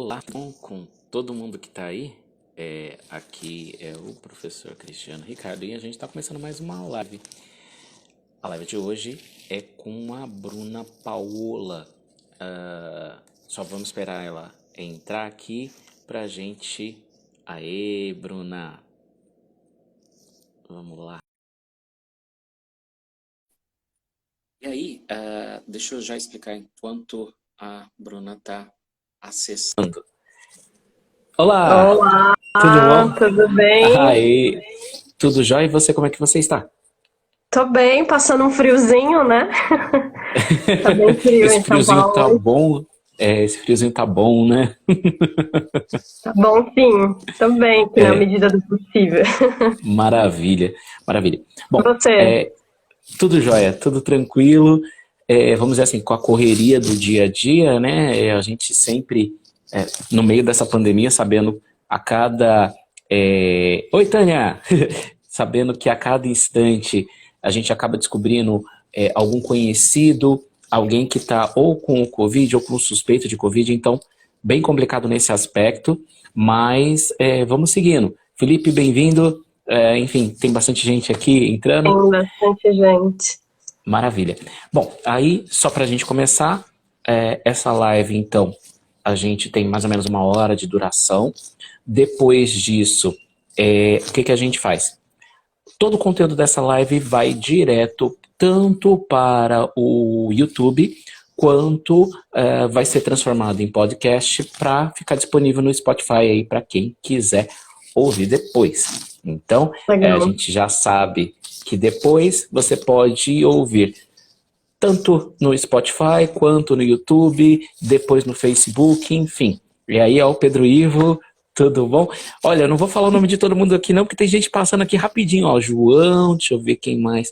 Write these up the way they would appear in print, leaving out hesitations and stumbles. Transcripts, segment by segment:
Olá, com todo mundo que está aí. Aqui é o professor Cristiano Ricardo e a gente está começando mais uma live. A live de hoje é com a Bruna Paola. Só vamos esperar ela entrar aqui pra gente. Aê, Bruna! Vamos lá. E aí, deixa eu já explicar enquanto a Bruna está acessando. Olá! Olá, Tudo bom? tudo bem? Aê! Tudo jóia? E você, como é que você está? Tô bem, passando um friozinho, né? Tá bem frio Esse em São friozinho tá Paulo. bom. Esse friozinho tá bom, né? Tá bom, sim. Tô bem, aqui na medida do possível. Maravilha, maravilha. Bom, Você? tudo jóia, tudo tranquilo. Vamos dizer assim, com a correria do dia a dia, né? A gente sempre, no meio dessa pandemia, sabendo a cada... Oi, Tânia! Sabendo que a cada instante a gente acaba descobrindo algum conhecido, alguém que está ou com o Covid ou com suspeito de Covid, então, bem complicado nesse aspecto, mas vamos seguindo. Felipe, bem-vindo. Enfim, tem bastante gente aqui entrando. Tem bastante gente. Maravilha. Bom, aí, só para a gente começar, essa live, então, a gente tem mais ou menos 1 hora de duração. Depois disso, o que a gente faz? Todo o conteúdo dessa live vai direto tanto para o YouTube, quanto vai ser transformado em podcast para ficar disponível no Spotify aí para quem quiser ouvir depois. Então, a Legal. gente já sabe que depois você pode ouvir tanto no Spotify, quanto no YouTube, depois no Facebook, enfim. E aí, ó, o Pedro Ivo, tudo bom? Olha, eu não vou falar o nome de todo mundo aqui não, porque tem gente passando aqui rapidinho, ó, João, deixa eu ver quem mais,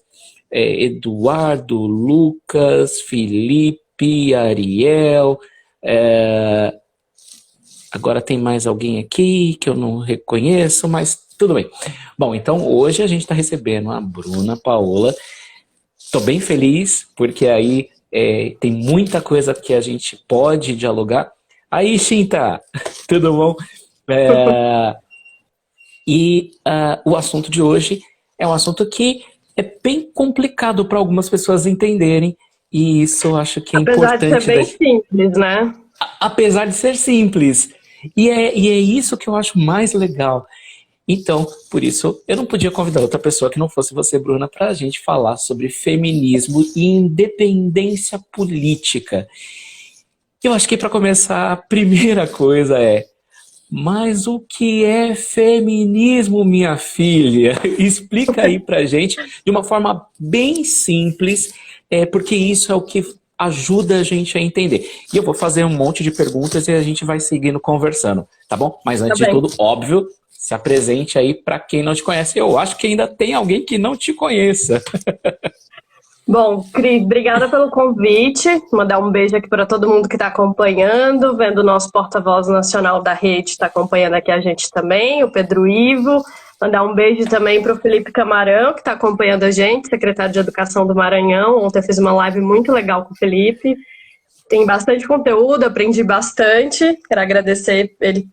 Eduardo, Lucas, Felipe, Ariel, agora tem mais alguém aqui que eu não reconheço, mas tudo bem. Bom, então hoje a gente está recebendo a Bruna Paola. Estou bem feliz, porque aí tem muita coisa que a gente pode dialogar. Aí, Chinta, tudo bom? O assunto de hoje é um assunto que é bem complicado para algumas pessoas entenderem, e isso eu acho que é Apesar de ser importante. bem simples, né? Apesar de ser simples. E é isso que eu acho mais legal. Então, por isso, eu não podia convidar outra pessoa que não fosse você, Bruna, para a gente falar sobre feminismo e independência política. Eu acho que para começar, a primeira coisa mas o que é feminismo, minha filha? Explica aí pra gente de uma forma bem simples, porque isso é o que ajuda a gente a entender. E eu vou fazer um monte de perguntas e a gente vai seguindo conversando, tá bom? Mas antes de bem. tudo, óbvio, se apresente aí para quem não te conhece. Eu acho que ainda tem alguém que não te conheça. Bom, Cris, obrigada pelo convite. Mandar um beijo aqui para todo mundo que está acompanhando, vendo o nosso porta-voz nacional da rede, está acompanhando aqui a gente também, o Pedro Ivo. Mandar um beijo também para o Felipe Camarão, que está acompanhando a gente, secretário de Educação do Maranhão. Ontem eu fiz uma live muito legal com o Felipe. Tem bastante conteúdo, aprendi bastante. Quero agradecer ele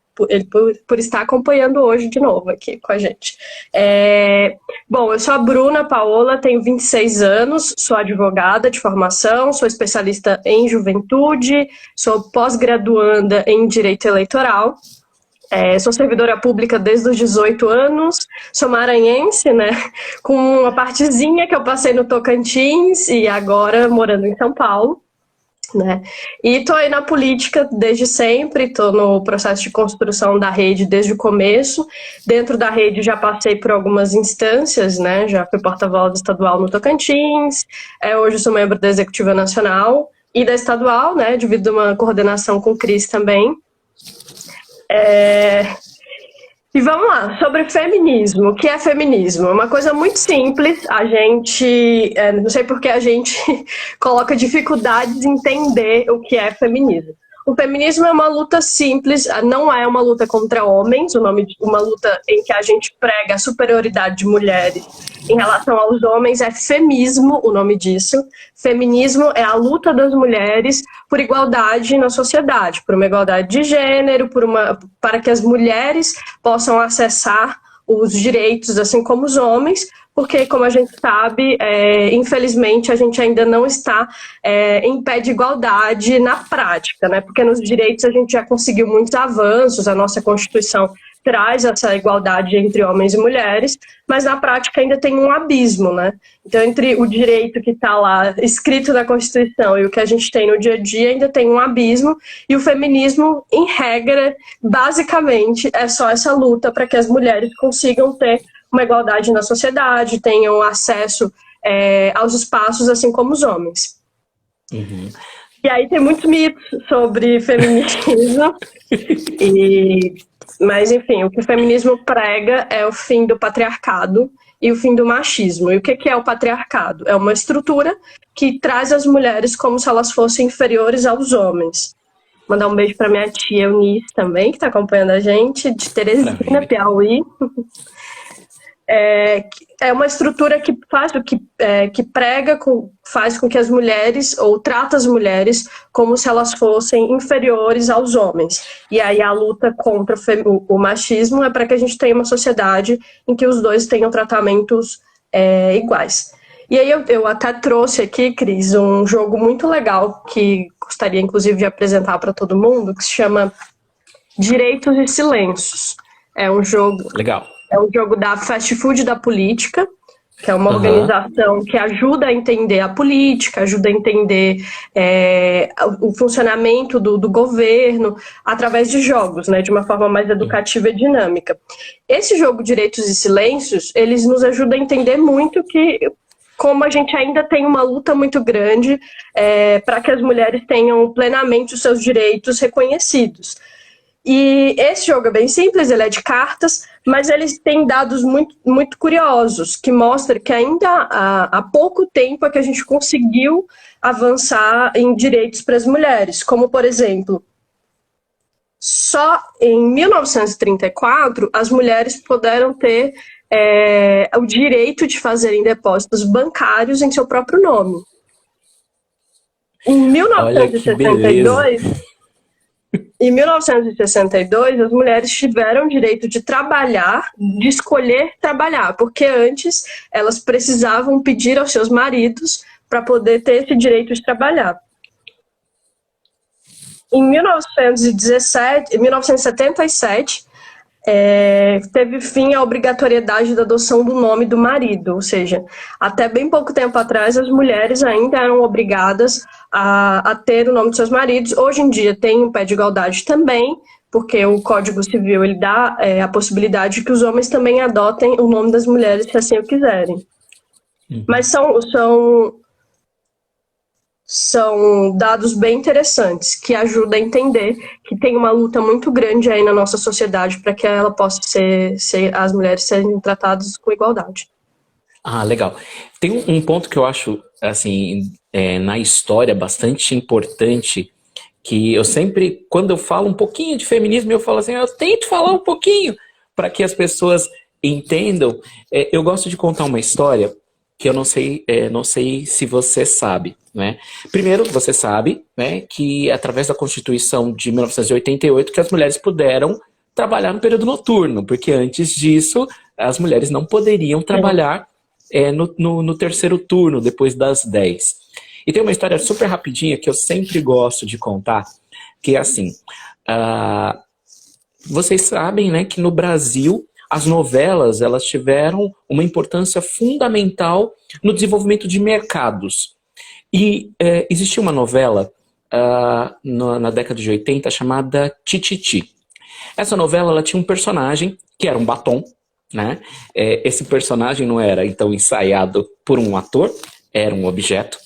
por estar acompanhando hoje de novo aqui com a gente. Bom, eu sou a Bruna Paola, tenho 26 anos, sou advogada de formação, sou especialista em juventude, sou pós-graduanda em Direito Eleitoral, sou servidora pública desde os 18 anos, sou maranhense, né, com uma partezinha que eu passei no Tocantins e agora morando em São Paulo. Né? E estou aí na política desde sempre, estou no processo de construção da rede desde o começo. Dentro da rede já passei por algumas instâncias, né? Já fui porta-voz estadual no Tocantins, hoje sou membro da Executiva Nacional e da Estadual, né? Divido uma coordenação com o Cris também. E vamos lá, sobre feminismo. O que é feminismo? É uma coisa muito simples, a gente, não sei por que a gente coloca dificuldades em entender o que é feminismo. O feminismo é uma luta simples, não é uma luta contra homens, uma luta em que a gente prega a superioridade de mulheres em relação aos homens, é femismo, o nome disso. Feminismo é a luta das mulheres por igualdade na sociedade, por uma igualdade de gênero, para que as mulheres possam acessar os direitos, assim como os homens, porque, como a gente sabe, infelizmente, a gente ainda não está em pé de igualdade na prática, né? Porque nos direitos a gente já conseguiu muitos avanços, a nossa Constituição traz essa igualdade entre homens e mulheres, mas na prática ainda tem um abismo, né? Então, entre o direito que está lá escrito na Constituição e o que a gente tem no dia a dia, ainda tem um abismo, e o feminismo, em regra, basicamente, é só essa luta para que as mulheres consigam ter uma igualdade na sociedade, tenham acesso aos espaços, assim como os homens. Uhum. E aí tem muitos mitos sobre feminismo, mas enfim, o que o feminismo prega é o fim do patriarcado e o fim do machismo. E o que é o patriarcado? É uma estrutura que traz as mulheres como se elas fossem inferiores aos homens. Mandar um beijo para minha tia Eunice também, que está acompanhando a gente, de Teresina, Piauí. É uma estrutura que faz que prega, faz com que as mulheres, ou trata as mulheres como se elas fossem inferiores aos homens. E aí a luta contra o machismo é para que a gente tenha uma sociedade em que os dois tenham tratamentos iguais. E aí eu até trouxe aqui, Cris, um jogo muito legal que gostaria inclusive de apresentar para todo mundo, que se chama Direitos e Silêncios. É um jogo... Legal. É um jogo da Fast Food da Política, que é uma organização que ajuda a entender a política, ajuda a entender o funcionamento do governo através de jogos, né, de uma forma mais educativa e dinâmica. Esse jogo Direitos e Silêncios, eles nos ajudam a entender muito como a gente ainda tem uma luta muito grande para que as mulheres tenham plenamente os seus direitos reconhecidos. E esse jogo é bem simples, ele é de cartas, mas eles têm dados muito, muito curiosos, que mostram que ainda há pouco tempo é que a gente conseguiu avançar em direitos para as mulheres. Como, por exemplo, só em 1934 as mulheres puderam ter o direito de fazerem depósitos bancários em seu próprio nome. Em 1962... Em 1962, as mulheres tiveram o direito de trabalhar, de escolher trabalhar, porque antes elas precisavam pedir aos seus maridos para poder ter esse direito de trabalhar. Em 1977, teve fim a obrigatoriedade da adoção do nome do marido, ou seja, até bem pouco tempo atrás as mulheres ainda eram obrigadas a ter o nome dos seus maridos. Hoje em dia tem um pé de igualdade também, porque o Código Civil ele dá a possibilidade de que os homens também adotem o nome das mulheres se assim o quiserem. Mas são dados bem interessantes, que ajudam a entender que tem uma luta muito grande aí na nossa sociedade para que ela possa as mulheres serem tratadas com igualdade. Ah, legal. Tem um ponto que eu acho, assim, na história bastante importante, que eu sempre, quando eu falo um pouquinho de feminismo, eu falo assim, eu tento falar um pouquinho para que as pessoas entendam. Eu gosto de contar uma história que eu não sei se você sabe, né? Primeiro, você sabe, né, que através da Constituição de 1988 que as mulheres puderam trabalhar no período noturno, porque antes disso as mulheres não poderiam trabalhar no terceiro turno, depois das 10. E tem uma história super rapidinha que eu sempre gosto de contar, que é assim, vocês sabem, né, que no Brasil as novelas elas tiveram uma importância fundamental no desenvolvimento de mercados. E existia uma novela na década de 80 chamada Tititi. Essa novela ela tinha um personagem que era um batom, né? Esse personagem não era então ensaiado por um ator, era um objeto.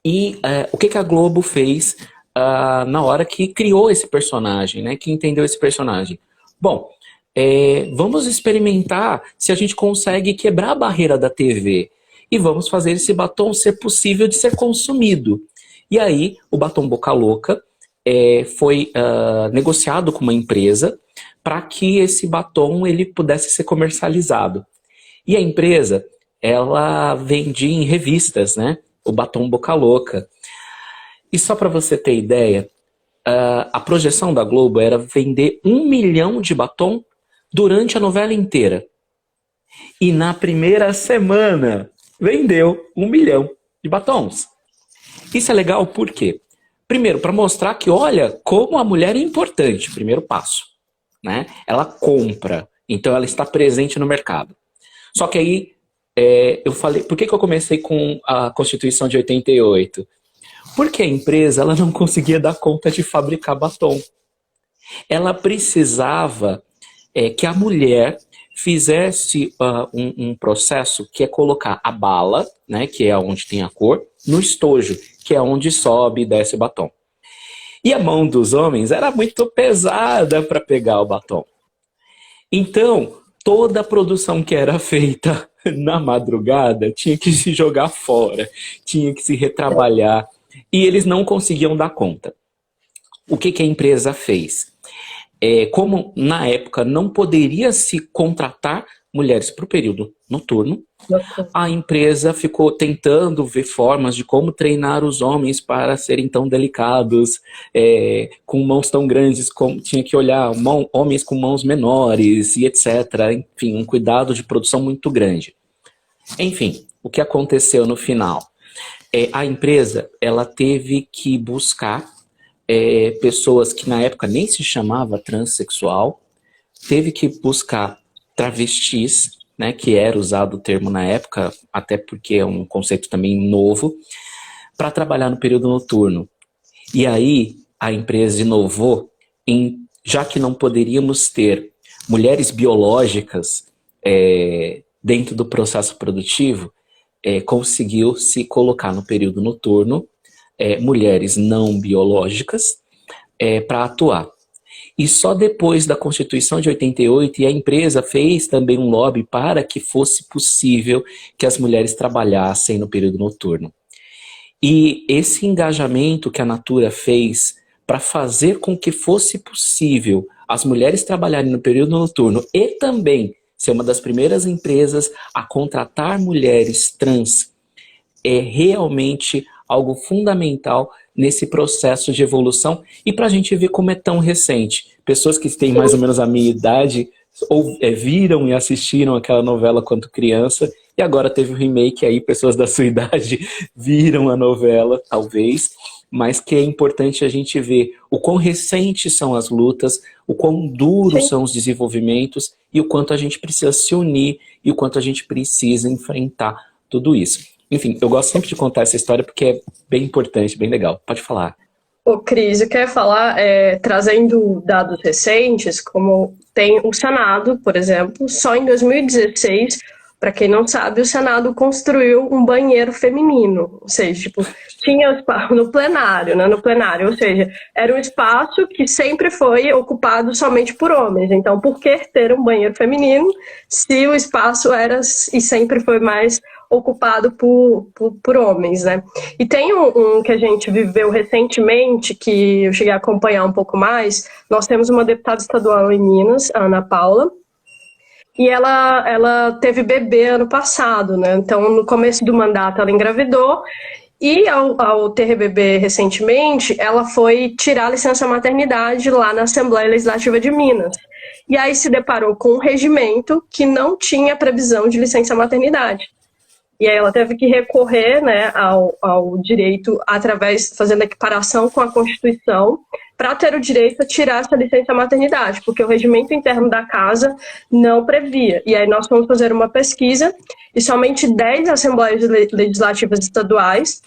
E o que a Globo fez na hora que criou esse personagem, né? Que entendeu esse personagem? Bom, vamos experimentar se a gente consegue quebrar a barreira da TV e vamos fazer esse batom ser possível de ser consumido. E aí, o batom Boca Louca foi negociado com uma empresa para que esse batom ele pudesse ser comercializado. E a empresa, ela vendia em revistas, né? O batom Boca Louca. E só para você ter ideia, a projeção da Globo era vender 1 milhão de batom durante a novela inteira. E na primeira semana, vendeu 1 milhão de batons. Isso é legal por quê? Primeiro, para mostrar que, olha, como a mulher é importante, primeiro passo, né? Ela compra, então ela está presente no mercado. Só que aí, eu falei, por que eu comecei com a Constituição de 88? Porque a empresa ela não conseguia dar conta de fabricar batom. Ela precisava que a mulher fizesse um processo que é colocar a bala, né, que é onde tem a cor, no estojo, que é onde sobe e desce o batom. E a mão dos homens era muito pesada para pegar o batom. Então, toda a produção que era feita na madrugada tinha que se jogar fora, tinha que se retrabalhar, e eles não conseguiam dar conta. O que a empresa fez? Como na época não poderia se contratar mulheres para o período noturno, a empresa ficou tentando ver formas de como treinar os homens para serem tão delicados, com mãos tão grandes, como tinha que olhar homens com mãos menores e etc. Enfim, um cuidado de produção muito grande. Enfim, o que aconteceu no final? A empresa ela teve que buscar pessoas que na época nem se chamava transexual, teve que buscar travestis, né, que era usado o termo na época, até porque é um conceito também novo, para trabalhar no período noturno. E aí a empresa inovou, já que não poderíamos ter mulheres biológicas dentro do processo produtivo, conseguiu se colocar no período noturno mulheres não biológicas para atuar. E só depois da Constituição de 88, e a empresa fez também um lobby para que fosse possível que as mulheres trabalhassem no período noturno. E esse engajamento que a Natura fez para fazer com que fosse possível as mulheres trabalharem no período noturno e também ser uma das primeiras empresas a contratar mulheres trans é realmente algo fundamental nesse processo de evolução e para a gente ver como é tão recente. Pessoas que têm mais ou menos a minha idade viram e assistiram aquela novela quando criança e agora teve o remake aí, pessoas da sua idade viram a novela, talvez, mas que é importante a gente ver o quão recentes são as lutas, o quão duros são os desenvolvimentos e o quanto a gente precisa se unir e o quanto a gente precisa enfrentar tudo isso. Enfim, eu gosto sempre de contar essa história porque é bem importante, bem legal. Pode falar. Ô, Cris, eu quero falar, trazendo dados recentes, como tem o Senado, por exemplo, só em 2016, para quem não sabe, o Senado construiu um banheiro feminino, ou seja, tipo, tinha espaço no plenário, né, ou seja, era um espaço que sempre foi ocupado somente por homens. Então, por que ter um banheiro feminino se o espaço era e sempre foi mais ocupado por homens, né? E tem um que a gente viveu recentemente, que eu cheguei a acompanhar um pouco mais. Nós temos uma deputada estadual em Minas, a Ana Paula, e ela teve bebê ano passado, né? Então, no começo do mandato, ela engravidou, e ao ter bebê recentemente, ela foi tirar a licença maternidade lá na Assembleia Legislativa de Minas. E aí se deparou com um regimento que não tinha previsão de licença maternidade. E aí ela teve que recorrer, né, ao direito, fazendo a equiparação com a Constituição, para ter o direito a tirar essa licença maternidade, porque o regimento interno da casa não previa. E aí nós fomos fazer uma pesquisa, e somente 10 assembleias legislativas estaduais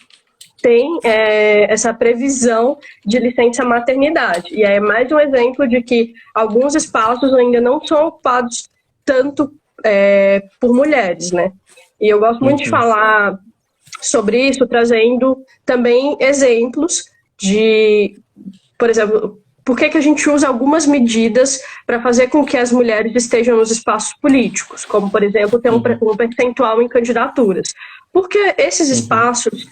têm essa previsão de licença maternidade. E aí é mais um exemplo de que alguns espaços ainda não são ocupados tanto por mulheres, né? E eu gosto muito de falar sobre isso, trazendo também exemplos de, por exemplo, por que a gente usa algumas medidas para fazer com que as mulheres estejam nos espaços políticos, como, por exemplo, ter um percentual em candidaturas. Porque esses espaços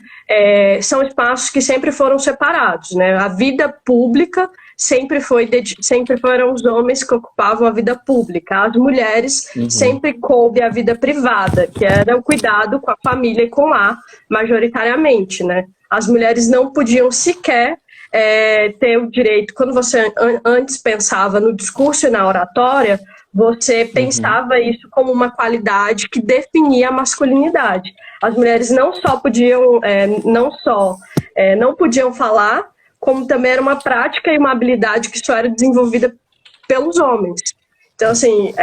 são espaços que sempre foram separados, né? A vida pública sempre foram os homens que ocupavam a vida pública. As mulheres sempre coube a vida privada, que era o cuidado com a família e com o lar, majoritariamente, né? As mulheres não podiam sequer ter o direito, quando você antes pensava no discurso e na oratória, você pensava isso como uma qualidade que definia a masculinidade. As mulheres não podiam falar, como também era uma prática e uma habilidade que só era desenvolvida pelos homens. Então, assim,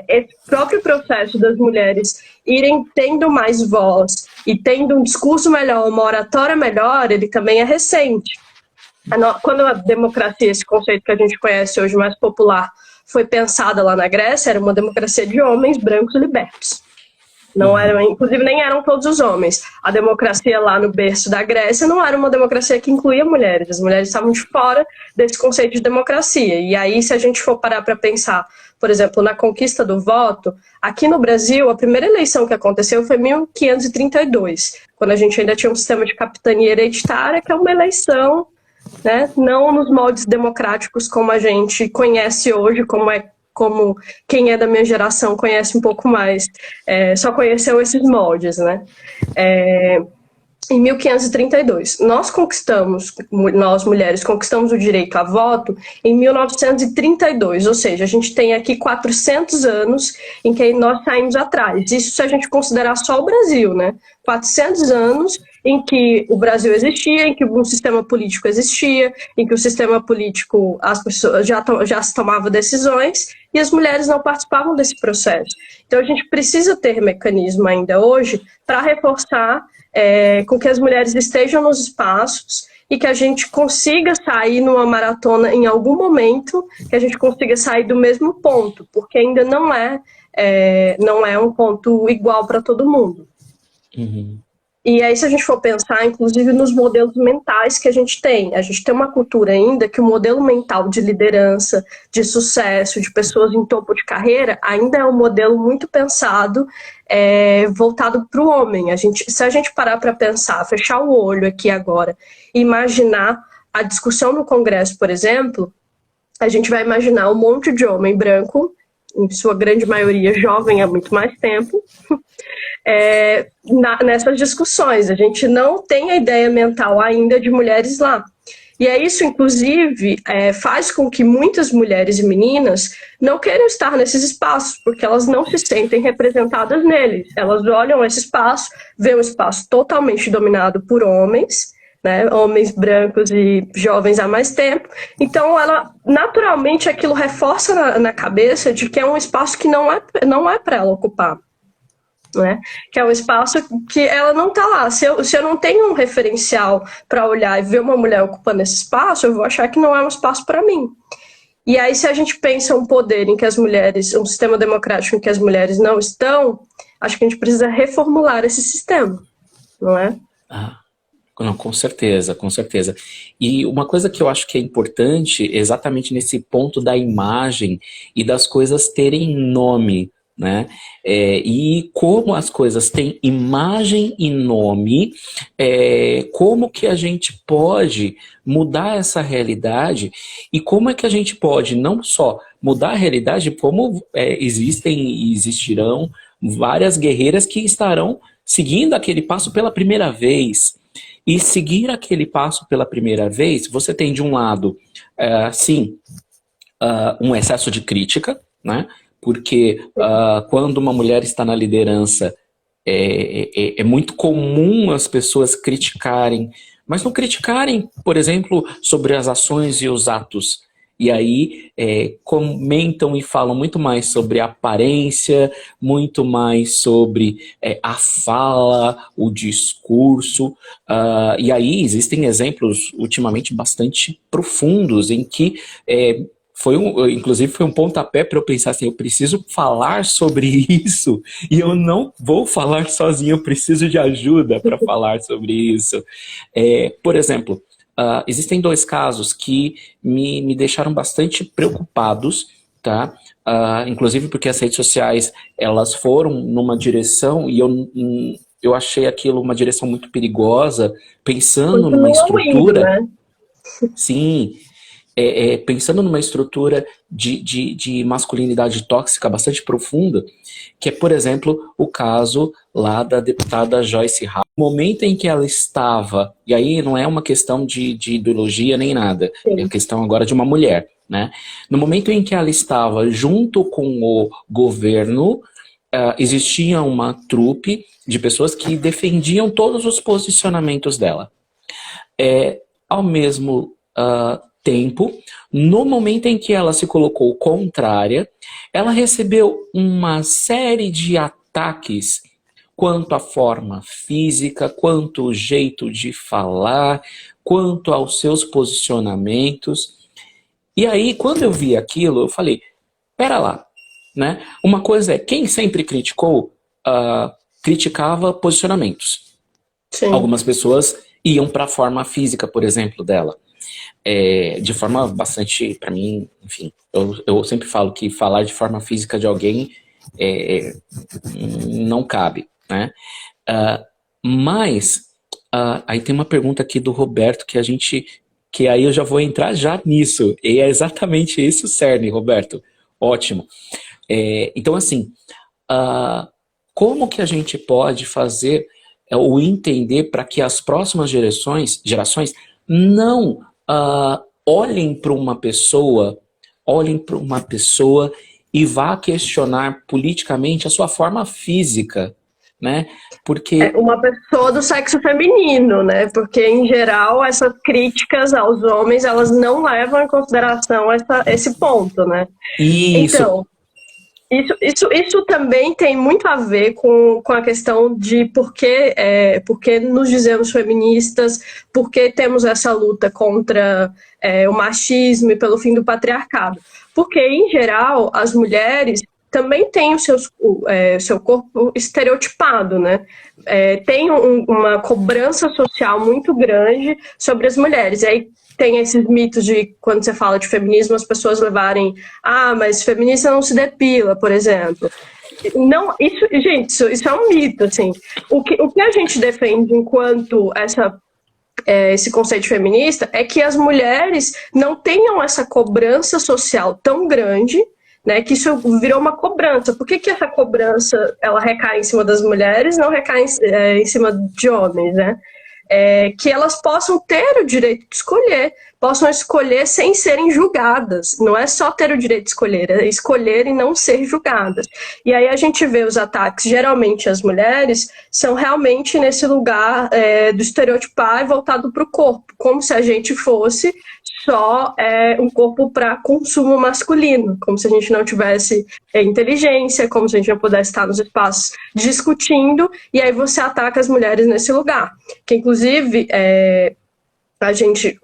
esse próprio processo das mulheres irem tendo mais voz e tendo um discurso melhor, uma oratória melhor, ele também é recente. Quando a democracia, esse conceito que a gente conhece hoje mais popular, foi pensada lá na Grécia, era uma democracia de homens brancos e libertos. Não eram, inclusive nem eram todos os homens. A democracia lá no berço da Grécia não era uma democracia que incluía mulheres. As mulheres estavam de fora desse conceito de democracia. E aí, se a gente for parar para pensar, por exemplo, na conquista do voto, aqui no Brasil, a primeira eleição que aconteceu foi em 1532, quando a gente ainda tinha um sistema de capitania hereditária, que é uma eleição, né, não nos moldes democráticos como a gente conhece hoje, como quem é da minha geração conhece um pouco mais, só conheceu esses moldes, né? Em 1532, nós mulheres conquistamos o direito a voto em 1932, ou seja, a gente tem aqui 400 anos em que nós saímos atrás. Isso se a gente considerar só o Brasil, né? 400 anos em que o Brasil existia, em que um sistema político existia, em que o sistema político, as pessoas já se tomavam decisões e as mulheres não participavam desse processo. Então a gente precisa ter mecanismo ainda hoje para reforçar com que as mulheres estejam nos espaços e que a gente consiga sair numa maratona em algum momento, que a gente consiga sair do mesmo ponto, porque ainda não é um ponto igual para todo mundo. E aí, se a gente for pensar, inclusive, nos modelos mentais que a gente tem uma cultura ainda que o modelo mental de liderança, de sucesso, de pessoas em topo de carreira, ainda é um modelo muito pensado, voltado para o homem. Se a gente parar para pensar, fechar o olho aqui agora, e imaginar a discussão no Congresso, por exemplo, a gente vai imaginar um monte de homem branco, em sua grande maioria jovem há muito mais tempo, nessas discussões. A gente não tem a ideia mental ainda de mulheres lá. E isso, inclusive, faz com que muitas mulheres e meninas não queiram estar nesses espaços, porque elas não se sentem representadas neles. Elas olham esse espaço, vêem um espaço totalmente dominado por homens, né, homens brancos e jovens há mais tempo. Então, naturalmente, aquilo reforça na cabeça de que é um espaço que não é para ela ocupar. Né? Que é um espaço que ela não está lá. Se eu não tenho um referencial para olhar e ver uma mulher ocupando esse espaço, eu vou achar que não é um espaço para mim. E aí, se a gente pensa um poder em que as mulheres, um sistema democrático em que as mulheres não estão, acho que a gente precisa reformular esse sistema, não é? Não, com certeza, com certeza. E uma coisa que eu acho que é importante, exatamente nesse ponto da imagem e das coisas terem nome, né? E como as coisas têm imagem e nome, como que a gente pode mudar essa realidade e como é que a gente pode não só mudar a realidade, como existem e existirão várias guerreiras que estarão seguindo aquele passo pela primeira vez. E seguir aquele passo pela primeira vez, você tem de um lado, um excesso de crítica, né? Porque quando uma mulher está na liderança, é muito comum as pessoas criticarem, mas não criticarem, por exemplo, sobre as ações e os atos. E aí comentam e falam muito mais sobre a aparência, muito mais sobre a fala, o discurso. E aí existem exemplos ultimamente bastante profundos em que inclusive foi um pontapé para eu pensar assim, eu preciso falar sobre isso e eu não vou falar sozinho, eu preciso de ajuda para falar sobre isso. Por exemplo, existem dois casos que me deixaram bastante preocupados, tá? Inclusive porque as redes sociais, elas foram numa direção e eu achei aquilo uma direção muito perigosa, pensando numa Continua indo, estrutura, né? sim, pensando numa estrutura de masculinidade tóxica bastante profunda, que é, por exemplo, o caso lá da deputada Joyce Hasselman. No momento em que ela estava, e aí não é uma questão de ideologia nem nada, é a Sim. questão agora de uma mulher, né? No momento em que ela estava junto com o governo, existia uma trupe de pessoas que defendiam todos os posicionamentos dela. Ao mesmo tempo, no momento em que ela se colocou contrária, ela recebeu uma série de ataques quanto à forma física, quanto ao jeito de falar, quanto aos seus posicionamentos. E aí, quando eu vi aquilo, eu falei, pera lá, né? Uma coisa é, quem sempre criticava posicionamentos. Sim. Algumas pessoas iam para a forma física, por exemplo, dela. De forma bastante, para mim, enfim, eu sempre falo que falar de forma física de alguém não cabe, né? Mas aí tem uma pergunta aqui do Roberto que aí eu já vou entrar já nisso, e é exatamente isso o cerne, Roberto. Ótimo. Então, assim, como que a gente pode fazer ou entender para que as próximas gerações não olhem para uma pessoa e vá questionar politicamente a sua forma física, né? Porque Uma pessoa do sexo feminino, né? Porque, em geral, essas críticas aos homens, elas não levam em consideração esse ponto, né? isso, Então, isso também tem muito a ver com a questão de por que nos dizemos feministas, por que temos essa luta contra o machismo e pelo fim do patriarcado. Porque, em geral, as mulheres também têm o seu corpo estereotipado, né? Tem uma cobrança social muito grande sobre as mulheres. E aí tem esses mitos de, quando você fala de feminismo, as pessoas levarem, mas feminista não se depila, por exemplo. Não, gente, isso é um mito, assim. O que a gente defende enquanto esse conceito feminista é que as mulheres não tenham essa cobrança social tão grande, né, que isso virou uma cobrança. Por que essa cobrança ela recai em cima das mulheres, não recai em cima de homens, né? Que elas possam ter o direito de escolher, possam escolher sem serem julgadas. Não é só ter o direito de escolher, é escolher e não ser julgadas. E aí a gente vê os ataques, geralmente as mulheres, são realmente nesse lugar do estereotipar e voltado para o corpo, como se a gente fosse só um corpo para consumo masculino, como se a gente não tivesse inteligência, como se a gente não pudesse estar nos espaços discutindo, e aí você ataca as mulheres nesse lugar. Que, inclusive, a gente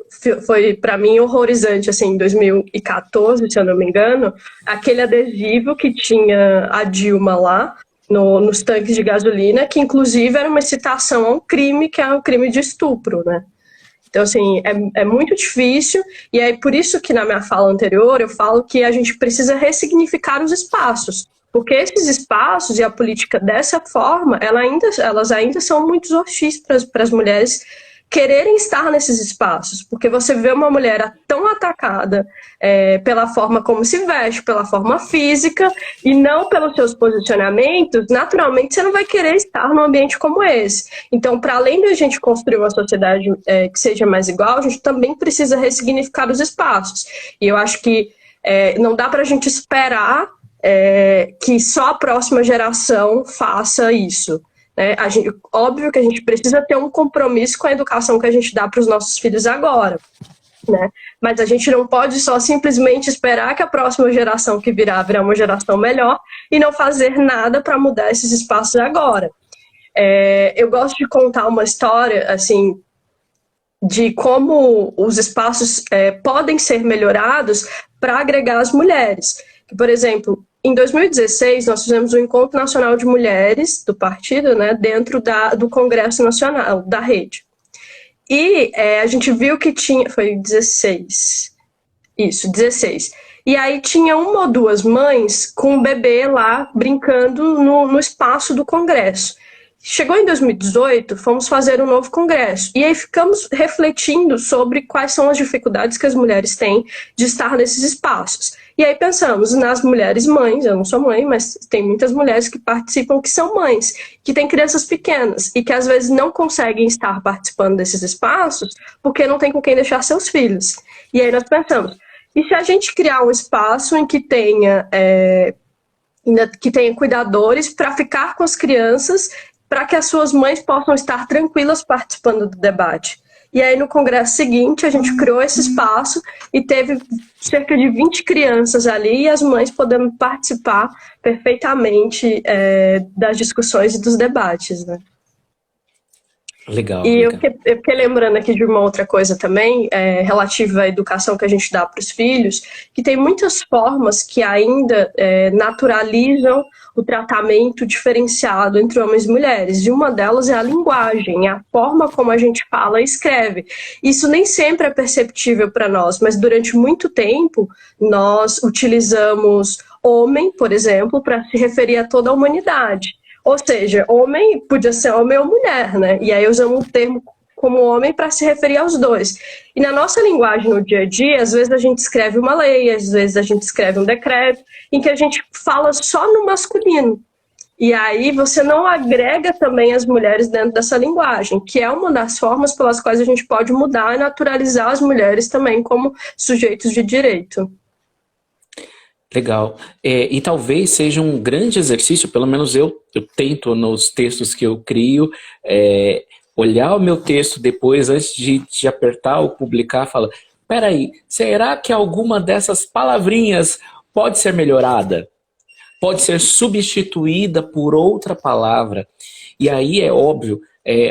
foi, para mim, horrorizante, assim, em 2014, se eu não me engano, aquele adesivo que tinha a Dilma lá, nos tanques de gasolina, que, inclusive, era uma citação a um crime, que é o crime de estupro, né? Então, assim, é muito difícil, e é por isso que na minha fala anterior eu falo que a gente precisa ressignificar os espaços, porque esses espaços e a política dessa forma, elas ainda são muito hostis para as mulheres quererem estar nesses espaços, porque você vê uma mulher tão atacada pela forma como se veste, pela forma física, e não pelos seus posicionamentos, naturalmente você não vai querer estar num ambiente como esse. Então, para além de a gente construir uma sociedade que seja mais igual, a gente também precisa ressignificar os espaços. E eu acho que não dá para a gente esperar que só a próxima geração faça isso. Óbvio que a gente precisa ter um compromisso com a educação que a gente dá para os nossos filhos agora, né? Mas a gente não pode só simplesmente esperar que a próxima geração que virar uma geração melhor e não fazer nada para mudar esses espaços agora. Eu gosto de contar uma história assim de como os espaços podem ser melhorados para agregar as mulheres. Por exemplo, em 2016, nós fizemos um Encontro Nacional de Mulheres do partido, né, dentro do Congresso Nacional, da rede. E a gente viu que tinha... Foi 16. Isso, 16. E aí tinha uma ou duas mães com um bebê lá brincando no espaço do Congresso. Chegou em 2018, fomos fazer um novo congresso. E aí ficamos refletindo sobre quais são as dificuldades que as mulheres têm de estar nesses espaços. E aí pensamos nas mulheres mães, eu não sou mãe, mas tem muitas mulheres que participam que são mães, que têm crianças pequenas e que às vezes não conseguem estar participando desses espaços porque não tem com quem deixar seus filhos. E aí nós pensamos, e se a gente criar um espaço em que tenha cuidadores para ficar com as crianças, para que as suas mães possam estar tranquilas participando do debate? E aí, no congresso seguinte, a gente criou esse espaço e teve cerca de 20 crianças ali e as mães podendo participar perfeitamente das discussões e dos debates, né? Legal, E legal. eu fiquei lembrando aqui de uma outra coisa também, relativa à educação que a gente dá para os filhos, que tem muitas formas que ainda naturalizam o tratamento diferenciado entre homens e mulheres. E uma delas é a linguagem, a forma como a gente fala e escreve. Isso nem sempre é perceptível para nós, mas durante muito tempo nós utilizamos homem, por exemplo, para se referir a toda a humanidade. Ou seja, homem podia ser homem ou mulher, né? E aí usamos o termo como homem para se referir aos dois. E na nossa linguagem no dia a dia, às vezes a gente escreve uma lei, às vezes a gente escreve um decreto, em que a gente fala só no masculino. E aí você não agrega também as mulheres dentro dessa linguagem, que é uma das formas pelas quais a gente pode mudar e naturalizar as mulheres também como sujeitos de direito. Legal. E talvez seja um grande exercício, pelo menos eu tento nos textos que eu crio, olhar o meu texto depois, antes de apertar ou publicar, falar, peraí, será que alguma dessas palavrinhas pode ser melhorada? Pode ser substituída por outra palavra? E aí é óbvio,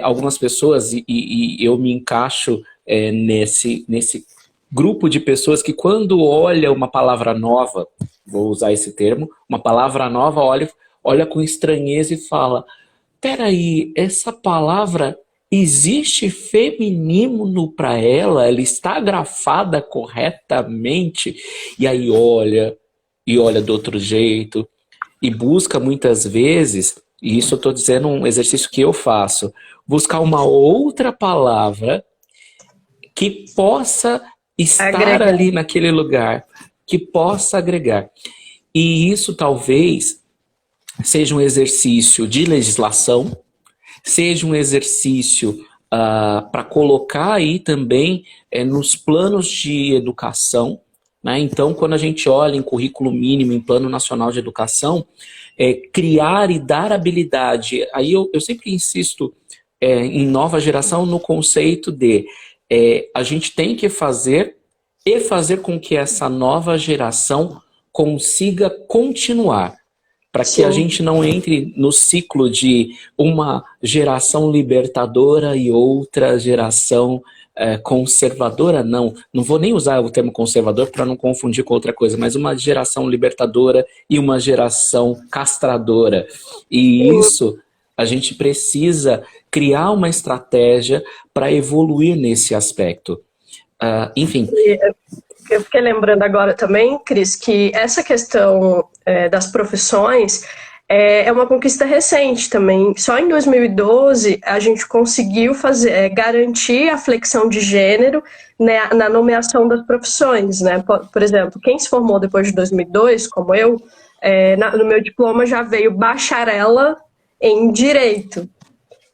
algumas pessoas, e eu me encaixo nesse grupo de pessoas que quando olha uma palavra nova, vou usar esse termo, uma palavra nova, olha com estranheza e fala, peraí, essa palavra existe feminino para ela? Ela está grafada corretamente? E aí olha do outro jeito, e busca muitas vezes, e isso eu estou dizendo um exercício que eu faço, buscar uma outra palavra que possa estar ali naquele lugar, que possa agregar. E isso talvez seja um exercício de legislação, seja um exercício para colocar aí também nos planos de educação, né? Então, quando a gente olha em currículo mínimo, em plano nacional de educação, criar e dar habilidade, aí eu sempre insisto em nova geração no conceito de a gente tem que fazer e fazer com que essa nova geração consiga continuar, para que a gente não entre no ciclo de uma geração libertadora e outra geração conservadora, não vou nem usar o termo conservador para não confundir com outra coisa, mas uma geração libertadora e uma geração castradora. E isso a gente precisa criar uma estratégia para evoluir nesse aspecto. Enfim. Eu fiquei lembrando agora também, Cris, que essa questão das profissões é uma conquista recente também. Só em 2012 a gente conseguiu garantir a flexão de gênero, né, na nomeação das profissões, né? Por exemplo, quem se formou depois de 2002, como eu, no meu diploma já veio bacharela em Direito.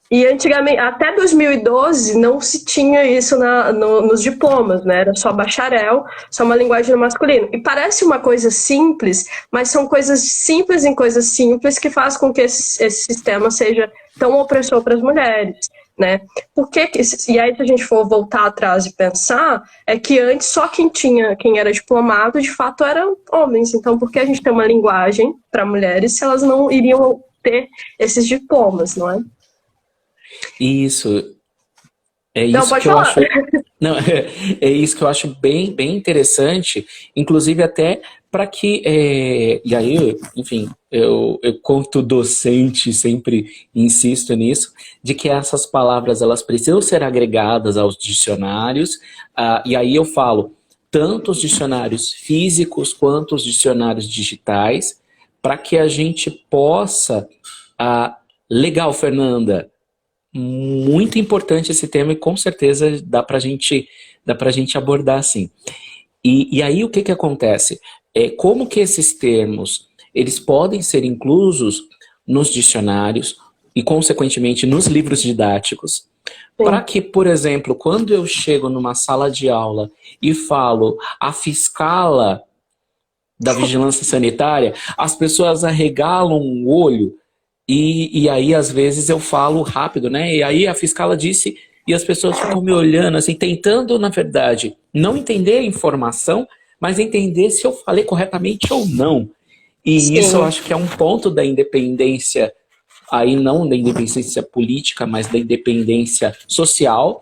E antigamente, até 2012, não se tinha isso nos diplomas, né? Era só bacharel, só uma linguagem no masculino. E parece uma coisa simples, mas são coisas simples em coisas simples que faz com que esse sistema seja tão opressor para as mulheres, né? E aí, se a gente for voltar atrás e pensar, é que antes só quem era diplomado, de fato, eram homens. Então, por que a gente tem uma linguagem para mulheres se elas não iriam ter esses diplomas, não é? Isso. É Não, isso pode que eu falar. acho. Não, é isso que eu acho bem, bem interessante, inclusive até para que, e aí, enfim, eu conto docente, sempre insisto nisso, de que essas palavras elas precisam ser agregadas aos dicionários, e aí eu falo tanto os dicionários físicos quanto os dicionários digitais, para que a gente possa Legal, Fernanda. Muito importante esse tema e com certeza dá pra gente abordar assim. E aí o que que acontece? Como que esses termos eles podem ser inclusos nos dicionários e, consequentemente, nos livros didáticos, para Sim. que, por exemplo, quando eu chego numa sala de aula e falo a fiscala da vigilância sanitária, as pessoas arregalam o olho e aí, às vezes, eu falo rápido, né? E aí a fiscala disse e as pessoas ficam me olhando, assim, tentando, na verdade, não entender a informação, mas entender se eu falei corretamente ou não. E isso eu Sim. acho que é um ponto da independência, aí não da independência política, mas da independência social,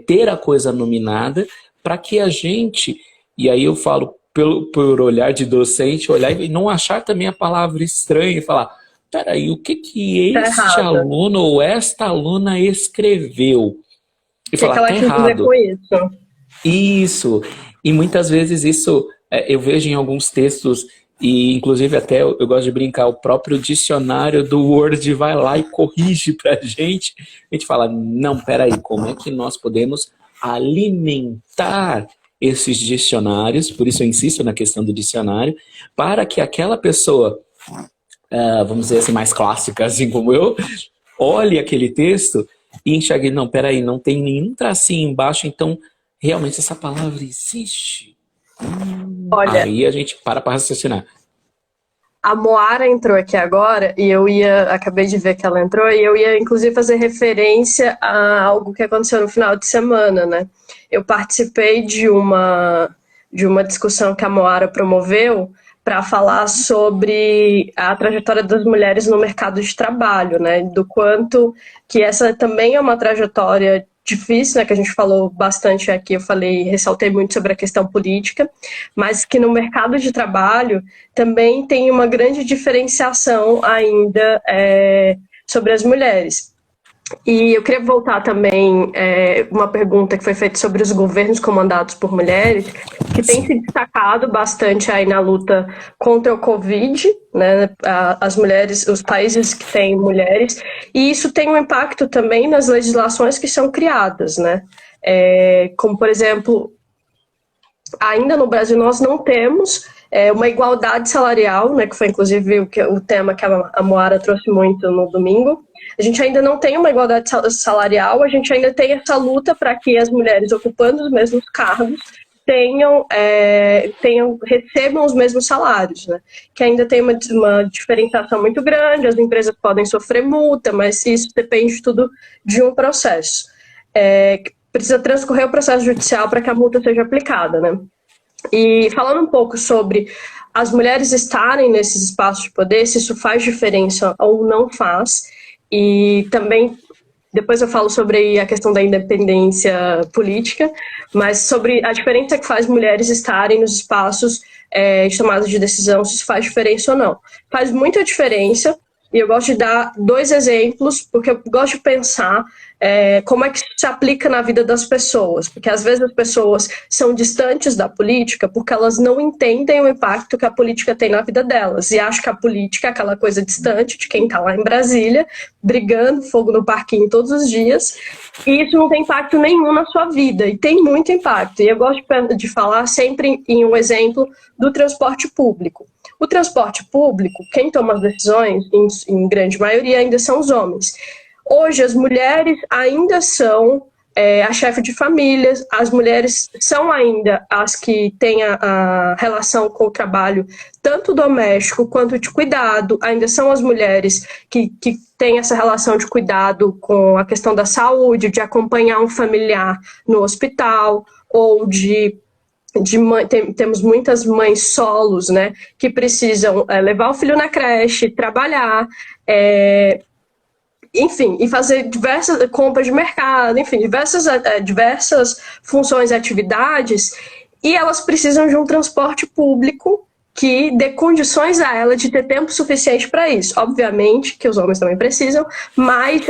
ter a coisa nominada, para que a gente, e aí eu falo por olhar de docente, olhar e não achar também a palavra estranha e falar, peraí, o que que Tá este errado. O aluno ou esta aluna escreveu? E que que falar, ela tá quis dizer errado. com isso? Isso. E muitas vezes isso eu vejo em alguns textos, e inclusive até eu gosto de brincar, o próprio dicionário do Word vai lá e corrige pra gente. A gente fala, não, peraí, como é que nós podemos alimentar esses dicionários, por isso eu insisto na questão do dicionário, para que aquela pessoa, vamos dizer assim, mais clássica, assim como eu, olhe aquele texto e enxergue, não, peraí, não tem nenhum tracinho embaixo, então realmente essa palavra existe. Olha, Aí a gente para raciocinar. a Moara entrou aqui agora e acabei de ver que ela entrou e eu ia inclusive fazer referência a algo que aconteceu no final de semana, né? Eu participei de uma discussão que a Moara promoveu para falar sobre a trajetória das mulheres no mercado de trabalho, né? Do quanto que essa também é uma trajetória difícil, né? Que a gente falou bastante aqui, ressaltei muito sobre a questão política, mas que no mercado de trabalho também tem uma grande diferenciação ainda sobre as mulheres. E eu queria voltar também uma pergunta que foi feita sobre os governos comandados por mulheres, que tem Sim. se destacado bastante aí na luta contra o Covid, né? As mulheres, os países que têm mulheres, e isso tem um impacto também nas legislações que são criadas, né? Como, por exemplo, ainda no Brasil nós não temos uma igualdade salarial, né, que foi inclusive o tema que a Moara trouxe muito no domingo. A gente ainda não tem uma igualdade salarial, a gente ainda tem essa luta para que as mulheres ocupando os mesmos cargos recebam os mesmos salários, né? Que ainda tem uma diferenciação muito grande, as empresas podem sofrer multa, mas isso depende tudo de um processo. Precisa transcorrer o processo judicial para que a multa seja aplicada, né? E falando um pouco sobre as mulheres estarem nesses espaços de poder, se isso faz diferença ou não faz, e também depois eu falo sobre a questão da independência política, mas sobre a diferença que faz mulheres estarem nos espaços de tomada de decisão, se isso faz diferença ou não. Faz muita diferença, e eu gosto de dar 2 exemplos, porque eu gosto de pensar como é que se aplica na vida das pessoas, porque às vezes as pessoas são distantes da política porque elas não entendem o impacto que a política tem na vida delas, e acham que a política é aquela coisa distante de quem está lá em Brasília, brigando, fogo no parquinho todos os dias, e isso não tem impacto nenhum na sua vida, e tem muito impacto, e eu gosto de falar sempre em um exemplo do transporte público. O transporte público, quem toma as decisões, em grande maioria, ainda são os homens. Hoje, as mulheres ainda são a chefe de família, as mulheres são ainda as que têm a relação com o trabalho, tanto doméstico quanto de cuidado, ainda são as mulheres que têm essa relação de cuidado com a questão da saúde, de acompanhar um familiar no hospital, ou temos muitas mães solos, né, que precisam levar o filho na creche, trabalhar, enfim, e fazer diversas compras de mercado, enfim, diversas funções e atividades, e elas precisam de um transporte público que dê condições a ela de ter tempo suficiente para isso. Obviamente que os homens também precisam, mas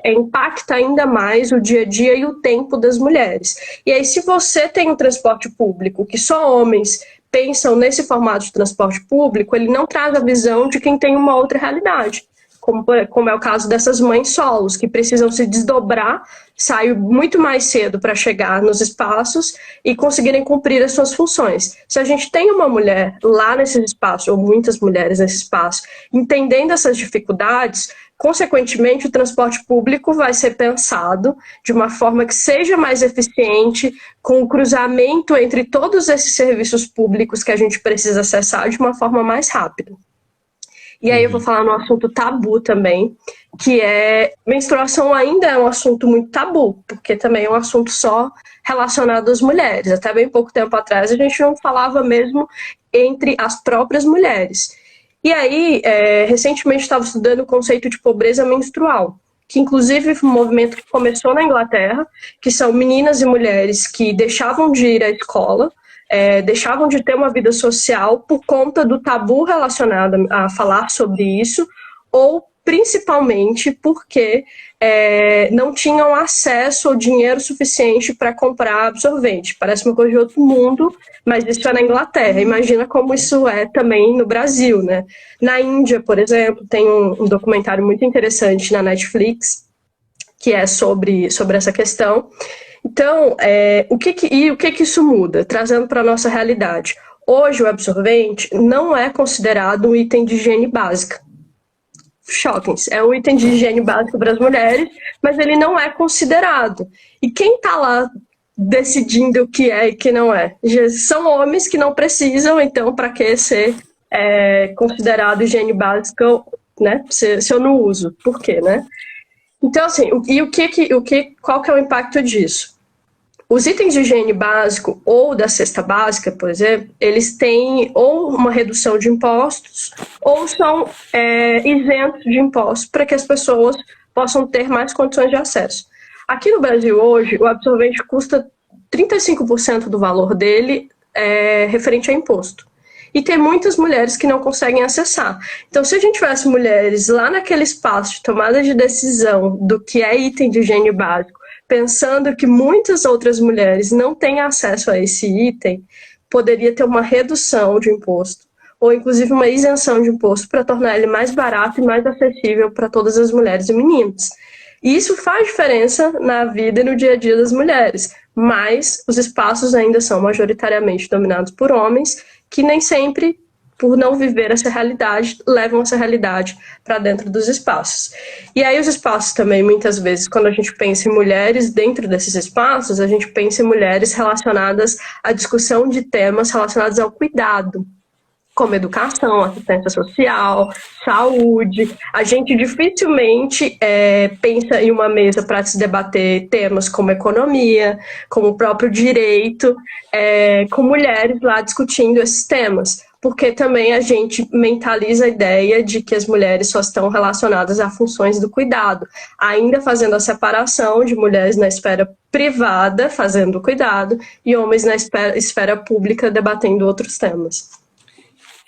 impacta ainda mais o dia a dia e o tempo das mulheres. E aí, se você tem um transporte público que só homens pensam nesse formato de transporte público, ele não traz a visão de quem tem uma outra realidade, como é o caso dessas mães solos, que precisam se desdobrar, sair muito mais cedo para chegar nos espaços e conseguirem cumprir as suas funções. Se a gente tem uma mulher lá nesse espaço, ou muitas mulheres nesse espaço, entendendo essas dificuldades, consequentemente, o transporte público vai ser pensado de uma forma que seja mais eficiente, com o cruzamento entre todos esses serviços públicos que a gente precisa acessar de uma forma mais rápida. E aí eu vou falar no assunto tabu também, que é menstruação ainda é um assunto muito tabu, porque também é um assunto só relacionado às mulheres. Até bem pouco tempo atrás a gente não falava mesmo entre as próprias mulheres. E aí, recentemente estava estudando o conceito de pobreza menstrual, que inclusive foi um movimento que começou na Inglaterra, que são meninas e mulheres que deixavam de ir à escola, deixavam de ter uma vida social por conta do tabu relacionado a falar sobre isso, ou principalmente porque não tinham acesso ao dinheiro suficiente para comprar absorvente. Parece uma coisa de outro mundo, mas isso é na Inglaterra. Imagina como isso é também no Brasil, né? Na Índia, por exemplo, tem um documentário muito interessante na Netflix, que é sobre essa questão. Então, o que isso muda? Trazendo para a nossa realidade. Hoje, o absorvente não é considerado um item de higiene básica. Choquem-se, é um item de higiene básico para as mulheres, mas ele não é considerado. E quem está lá decidindo o que é e o que não é? São homens que não precisam, então, para que ser considerado higiene básica, né? Se eu não uso, por quê, né? Então, assim, qual que é o impacto disso? Os itens de higiene básico ou da cesta básica, por exemplo, eles têm ou uma redução de impostos ou são isentos de impostos para que as pessoas possam ter mais condições de acesso. Aqui no Brasil hoje, o absorvente custa 35% do valor dele referente a imposto. E tem muitas mulheres que não conseguem acessar. Então, se a gente tivesse mulheres lá naquele espaço de tomada de decisão do que é item de higiene básico, pensando que muitas outras mulheres não têm acesso a esse item, poderia ter uma redução de imposto, ou inclusive uma isenção de imposto para tornar ele mais barato e mais acessível para todas as mulheres e meninas. E isso faz diferença na vida e no dia a dia das mulheres, mas os espaços ainda são majoritariamente dominados por homens, que nem sempre, por não viver essa realidade, levam essa realidade para dentro dos espaços. E aí os espaços também, muitas vezes, quando a gente pensa em mulheres dentro desses espaços, a gente pensa em mulheres relacionadas à discussão de temas relacionados ao cuidado, como educação, assistência social, saúde. A gente dificilmente pensa em uma mesa para se debater temas como economia, como o próprio direito, com mulheres lá discutindo esses temas, porque também a gente mentaliza a ideia de que as mulheres só estão relacionadas a funções do cuidado, ainda fazendo a separação de mulheres na esfera privada, fazendo o cuidado, e homens na esfera pública, debatendo outros temas.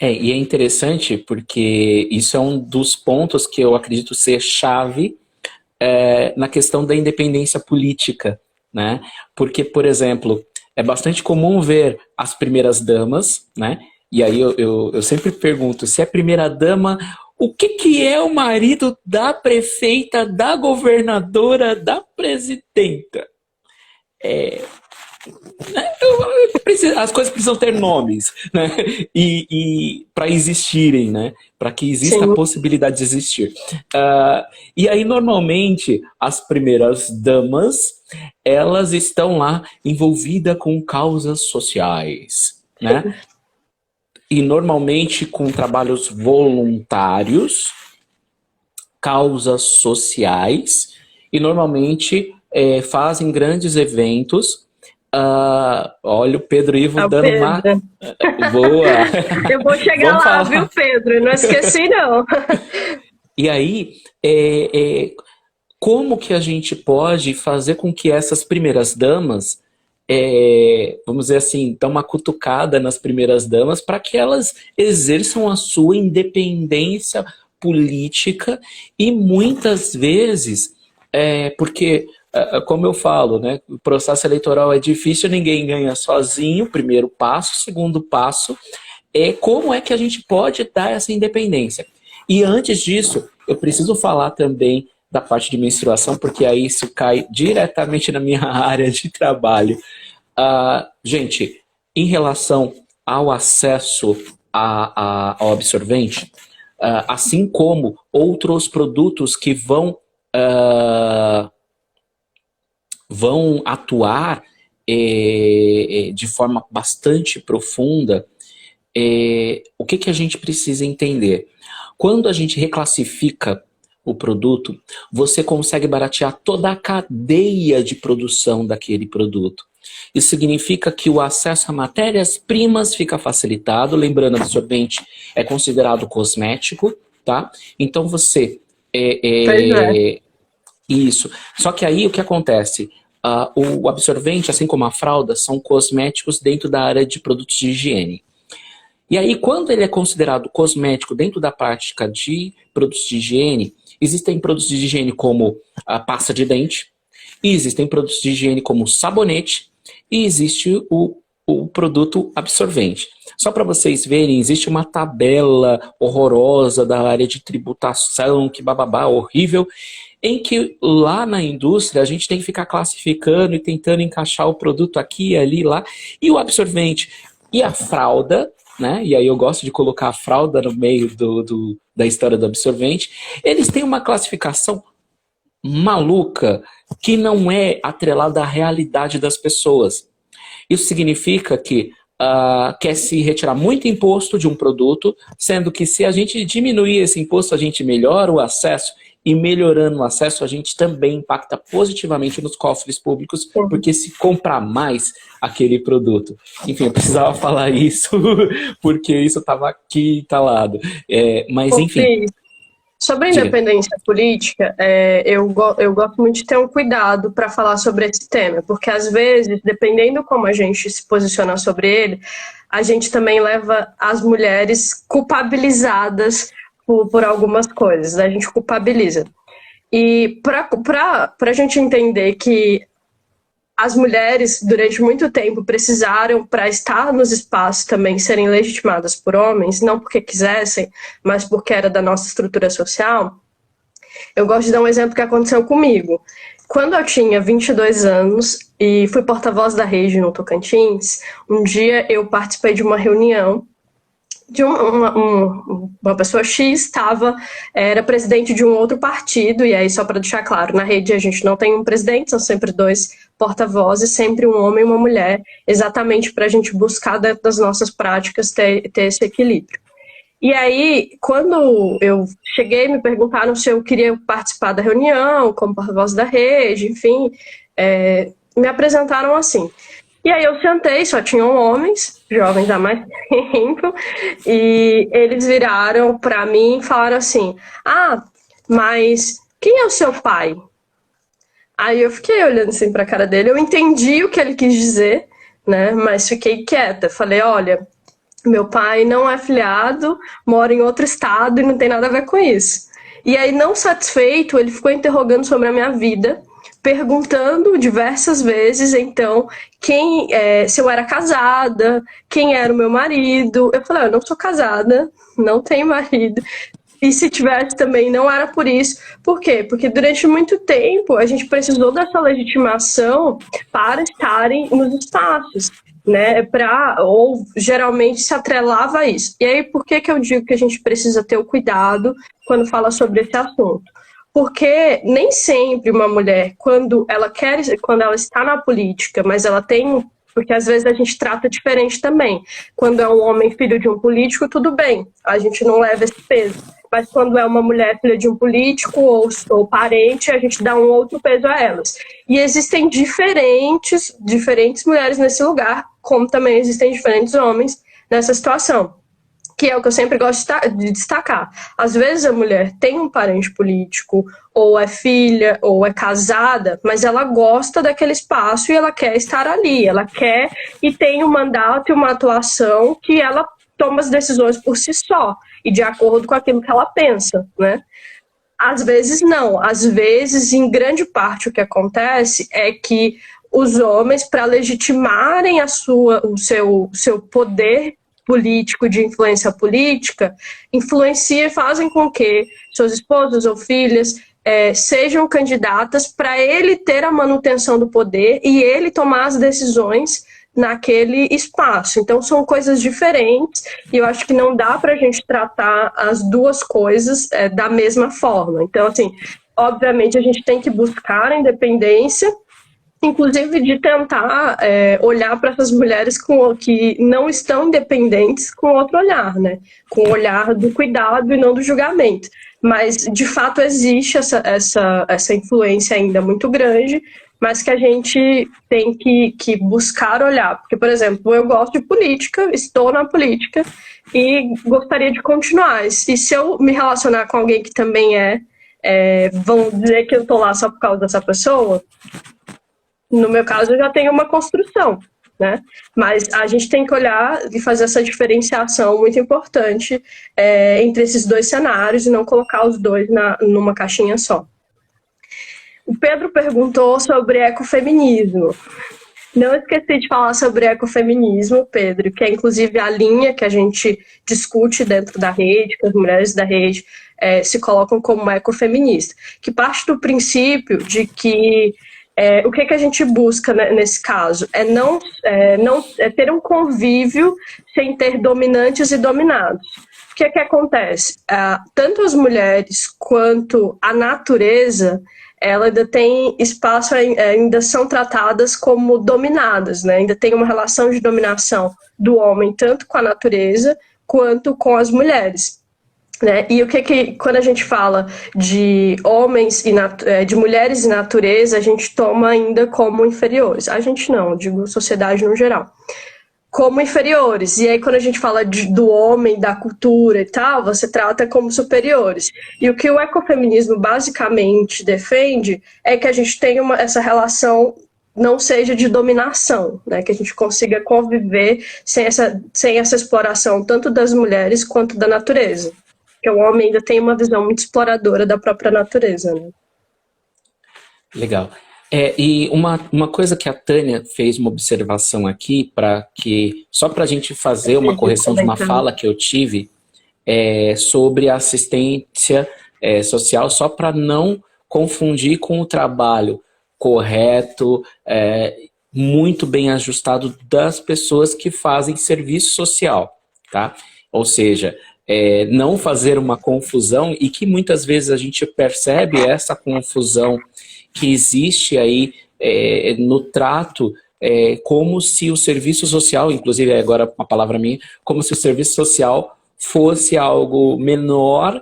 E é interessante porque isso é um dos pontos que eu acredito ser chave na questão da independência política, né? Porque, por exemplo, é bastante comum ver as primeiras damas, né? E aí eu sempre pergunto, se é primeira dama, o que é o marido da prefeita, da governadora, da presidenta? As coisas precisam ter nomes, né? E para existirem, né? Para que exista Sim. a possibilidade de existir. E aí, normalmente, as primeiras damas, elas estão lá envolvidas com causas sociais, né? E normalmente com trabalhos voluntários, causas sociais, e normalmente fazem grandes eventos. Olha o Pedro Ivo dando Pedro. uma... Boa! Eu vou chegar Vamos lá, falar. viu, Pedro? Não esqueci, não. E aí, como que a gente pode fazer com que essas primeiras damas, vamos dizer assim, dão uma cutucada nas primeiras damas para que elas exerçam a sua independência política e muitas vezes, porque... Como eu falo, né? O processo eleitoral é difícil, ninguém ganha sozinho, primeiro passo. Segundo passo é como é que a gente pode dar essa independência. E antes disso, eu preciso falar também da parte de menstruação, porque aí isso cai diretamente na minha área de trabalho. Gente, em relação ao acesso ao absorvente, assim como outros produtos que vão atuar de forma bastante profunda, o que a gente precisa entender? Quando a gente reclassifica o produto, você consegue baratear toda a cadeia de produção daquele produto. Isso significa que o acesso a matérias-primas fica facilitado. Lembrando, absorvente é considerado cosmético, tá? Então você... Isso. Só que aí o que acontece? O absorvente, assim como a fralda, são cosméticos dentro da área de produtos de higiene. E aí, quando ele é considerado cosmético dentro da prática de produtos de higiene, existem produtos de higiene como a pasta de dente, e existem produtos de higiene como sabonete, e existe o produto absorvente. Só para vocês verem, existe uma tabela horrorosa da área de tributação, que bababá, horrível, em que lá na indústria a gente tem que ficar classificando e tentando encaixar o produto aqui, ali, lá, e o absorvente e a fralda, né? E aí eu gosto de colocar a fralda no meio da história do absorvente, eles têm uma classificação maluca que não é atrelada à realidade das pessoas. Isso significa que quer se retirar muito imposto de um produto, sendo que se a gente diminuir esse imposto, a gente melhora o acesso, e melhorando o acesso, a gente também impacta positivamente nos cofres públicos, porque se compra mais aquele produto. Enfim, eu precisava falar isso, porque isso estava aqui instalado. Mas, enfim... Sobre a independência política, eu gosto muito de ter um cuidado para falar sobre esse tema, porque às vezes, dependendo como a gente se posiciona sobre ele, a gente também leva as mulheres culpabilizadas por algumas coisas, a gente culpabiliza. E para a gente entender que as mulheres, durante muito tempo, precisaram, para estar nos espaços também, serem legitimadas por homens, não porque quisessem, mas porque era da nossa estrutura social, eu gosto de dar um exemplo que aconteceu comigo. Quando eu tinha 22 anos e fui porta-voz da rede no Tocantins, um dia eu participei de uma reunião de uma pessoa X era presidente de um outro partido, e aí só para deixar claro, na rede a gente não tem um presidente, são sempre dois porta-vozes, sempre um homem e uma mulher, exatamente para a gente buscar dentro das nossas práticas ter esse equilíbrio. E aí, quando eu cheguei, me perguntaram se eu queria participar da reunião, como porta-voz da rede, enfim, me apresentaram assim. E aí eu sentei, só tinham homens, jovens há mais tempo, e eles viraram para mim e falaram assim, mas quem é o seu pai? Aí eu fiquei olhando assim para a cara dele, eu entendi o que ele quis dizer, né? Mas fiquei quieta, falei, olha, meu pai não é filiado, mora em outro estado e não tem nada a ver com isso. E aí, não satisfeito, ele ficou interrogando sobre a minha vida, perguntando diversas vezes, então, se eu era casada, quem era o meu marido. Eu falei, eu não sou casada, não tenho marido. E se tivesse também, não era por isso. Por quê? Porque durante muito tempo a gente precisou dessa legitimação para estarem nos espaços, né? Ou geralmente se atrelava a isso. E aí, por que eu digo que a gente precisa ter o cuidado quando fala sobre esse assunto? Porque nem sempre uma mulher, quando ela está na política, mas ela tem... Porque às vezes a gente trata diferente também. Quando é um homem filho de um político, tudo bem, a gente não leva esse peso. Mas quando é uma mulher filha de um político ou parente, a gente dá um outro peso a elas. E existem diferentes mulheres nesse lugar, como também existem diferentes homens nessa situação. Que é o que eu sempre gosto de destacar. Às vezes a mulher tem um parente político, ou é filha, ou é casada, mas ela gosta daquele espaço e ela quer estar ali. Ela quer e tem um mandato e uma atuação que ela toma as decisões por si só e de acordo com aquilo que ela pensa, né? Às vezes não. Às vezes, em grande parte, o que acontece é que os homens, para legitimarem o seu poder político, de influência política, influenciam e fazem com que seus esposos ou filhas sejam candidatas para ele ter a manutenção do poder e ele tomar as decisões naquele espaço. Então, são coisas diferentes e eu acho que não dá para a gente tratar as duas coisas da mesma forma. Então, assim, obviamente, a gente tem que buscar a independência, inclusive de tentar olhar para essas mulheres que não estão independentes com outro olhar, né? Com o olhar do cuidado e não do julgamento. Mas, de fato, existe essa influência ainda muito grande, mas que a gente tem que buscar olhar. Porque, por exemplo, eu gosto de política, estou na política e gostaria de continuar. E se eu me relacionar com alguém que também vão dizer que eu estou lá só por causa dessa pessoa, no meu caso eu já tenho uma construção, né? Mas a gente tem que olhar e fazer essa diferenciação muito importante entre esses dois cenários e não colocar os dois numa caixinha só. O Pedro perguntou sobre ecofeminismo. Não esqueci de falar sobre ecofeminismo, Pedro, que é inclusive a linha que a gente discute dentro da rede, que as mulheres da rede se colocam como ecofeminista, que parte do princípio de que o que a gente busca, né, nesse caso é ter um convívio sem ter dominantes e dominados. O que acontece? Tanto as mulheres quanto a natureza, ela ainda tem espaço, ainda são tratadas como dominadas, né? Ainda tem uma relação de dominação do homem tanto com a natureza quanto com as mulheres. Né? E quando a gente fala de homens de mulheres e natureza, a gente toma ainda como inferiores. A gente não, digo sociedade no geral. Como inferiores. E aí quando a gente fala do homem, da cultura e tal, você trata como superiores. E o que o ecofeminismo basicamente defende é que a gente tenha essa relação não seja de dominação, né? Que a gente consiga conviver sem essa exploração tanto das mulheres quanto da natureza. Porque o homem ainda tem uma visão muito exploradora da própria natureza, né? Legal. E uma coisa que a Tânia fez uma observação aqui, só para a gente fazer uma correção de uma fala que eu tive sobre a assistência social, só para não confundir com o trabalho correto, muito bem ajustado das pessoas que fazem serviço social, tá? Ou seja, não fazer uma confusão e que muitas vezes a gente percebe essa confusão que existe aí no trato, como se o serviço social, inclusive agora uma palavra minha, como se o serviço social fosse algo menor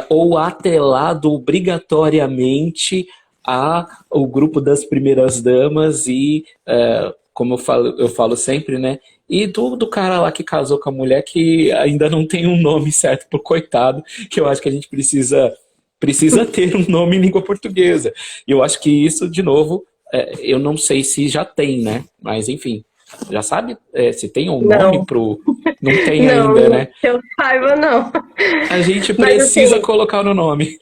ou atrelado obrigatoriamente ao grupo das primeiras damas e, como eu falo sempre, né? E do cara lá que casou com a mulher que ainda não tem um nome certo pro coitado, que eu acho que a gente precisa ter um nome em língua portuguesa. E eu acho que isso, de novo, eu não sei se já tem, né? Mas, enfim, já sabe se tem um nome pro... Não tem ainda, né? Que eu saiba, não. A gente precisa colocar no nome.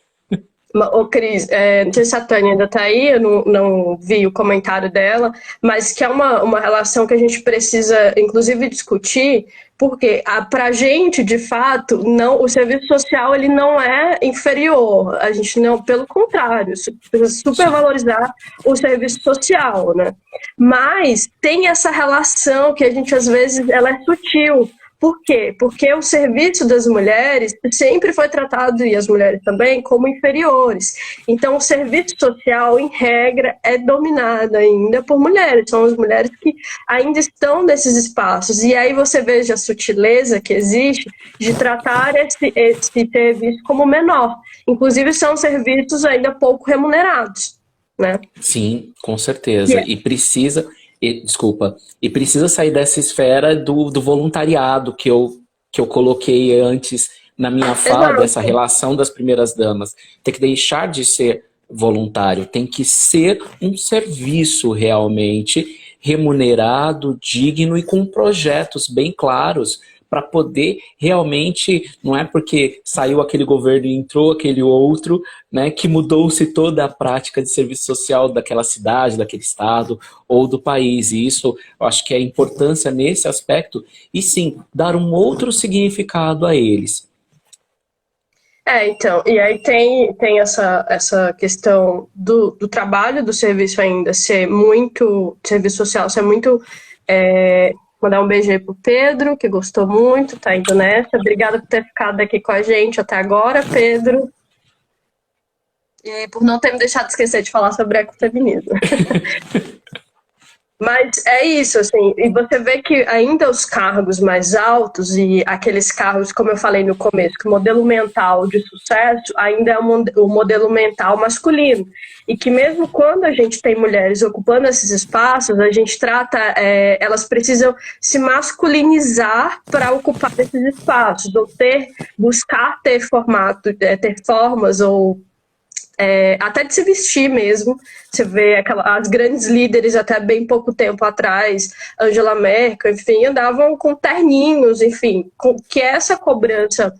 Ô Cris, não sei se a Tânia ainda está aí, eu não vi o comentário dela, mas que é uma relação que a gente precisa, inclusive, discutir, porque para a gente, de fato, o serviço social ele não é inferior, a gente não, pelo contrário, precisa supervalorizar o serviço social, né? Mas tem essa relação que a gente, às vezes, ela é sutil. Por quê? Porque o serviço das mulheres sempre foi tratado, e as mulheres também, como inferiores. Então, o serviço social, em regra, é dominado ainda por mulheres. São as mulheres que ainda estão nesses espaços. E aí você veja a sutileza que existe de tratar esse serviço como menor. Inclusive, são serviços ainda pouco remunerados, né? Sim, com certeza. E precisa sair dessa esfera do voluntariado que eu coloquei antes na minha fala. Exato. Dessa relação das primeiras damas. Tem que deixar de ser voluntário, tem que ser um serviço realmente remunerado, digno e com projetos bem claros para poder realmente, não é porque saiu aquele governo e entrou aquele outro, né, que mudou-se toda a prática de serviço social daquela cidade, daquele estado ou do país. E isso, eu acho que é a importância nesse aspecto, e sim, dar um outro significado a eles. Então, e aí tem essa questão do trabalho do serviço ainda ser muito, serviço social ser muito, mandar um beijo aí pro Pedro, que gostou muito, tá indo nessa. Obrigada por ter ficado aqui com a gente até agora, Pedro. E por não ter me deixado esquecer de falar sobre ecofeminismo. Mas é isso, assim, e você vê que ainda os cargos mais altos e aqueles cargos, como eu falei no começo, que o modelo mental de sucesso ainda é o modelo mental masculino. E que mesmo quando a gente tem mulheres ocupando esses espaços, a gente trata, elas precisam se masculinizar para ocupar esses espaços, ou buscar ter formato, ter formas ou até de se vestir mesmo. Você vê as grandes líderes até bem pouco tempo atrás, Angela Merkel, enfim, andavam com terninhos, enfim, que é essa cobrança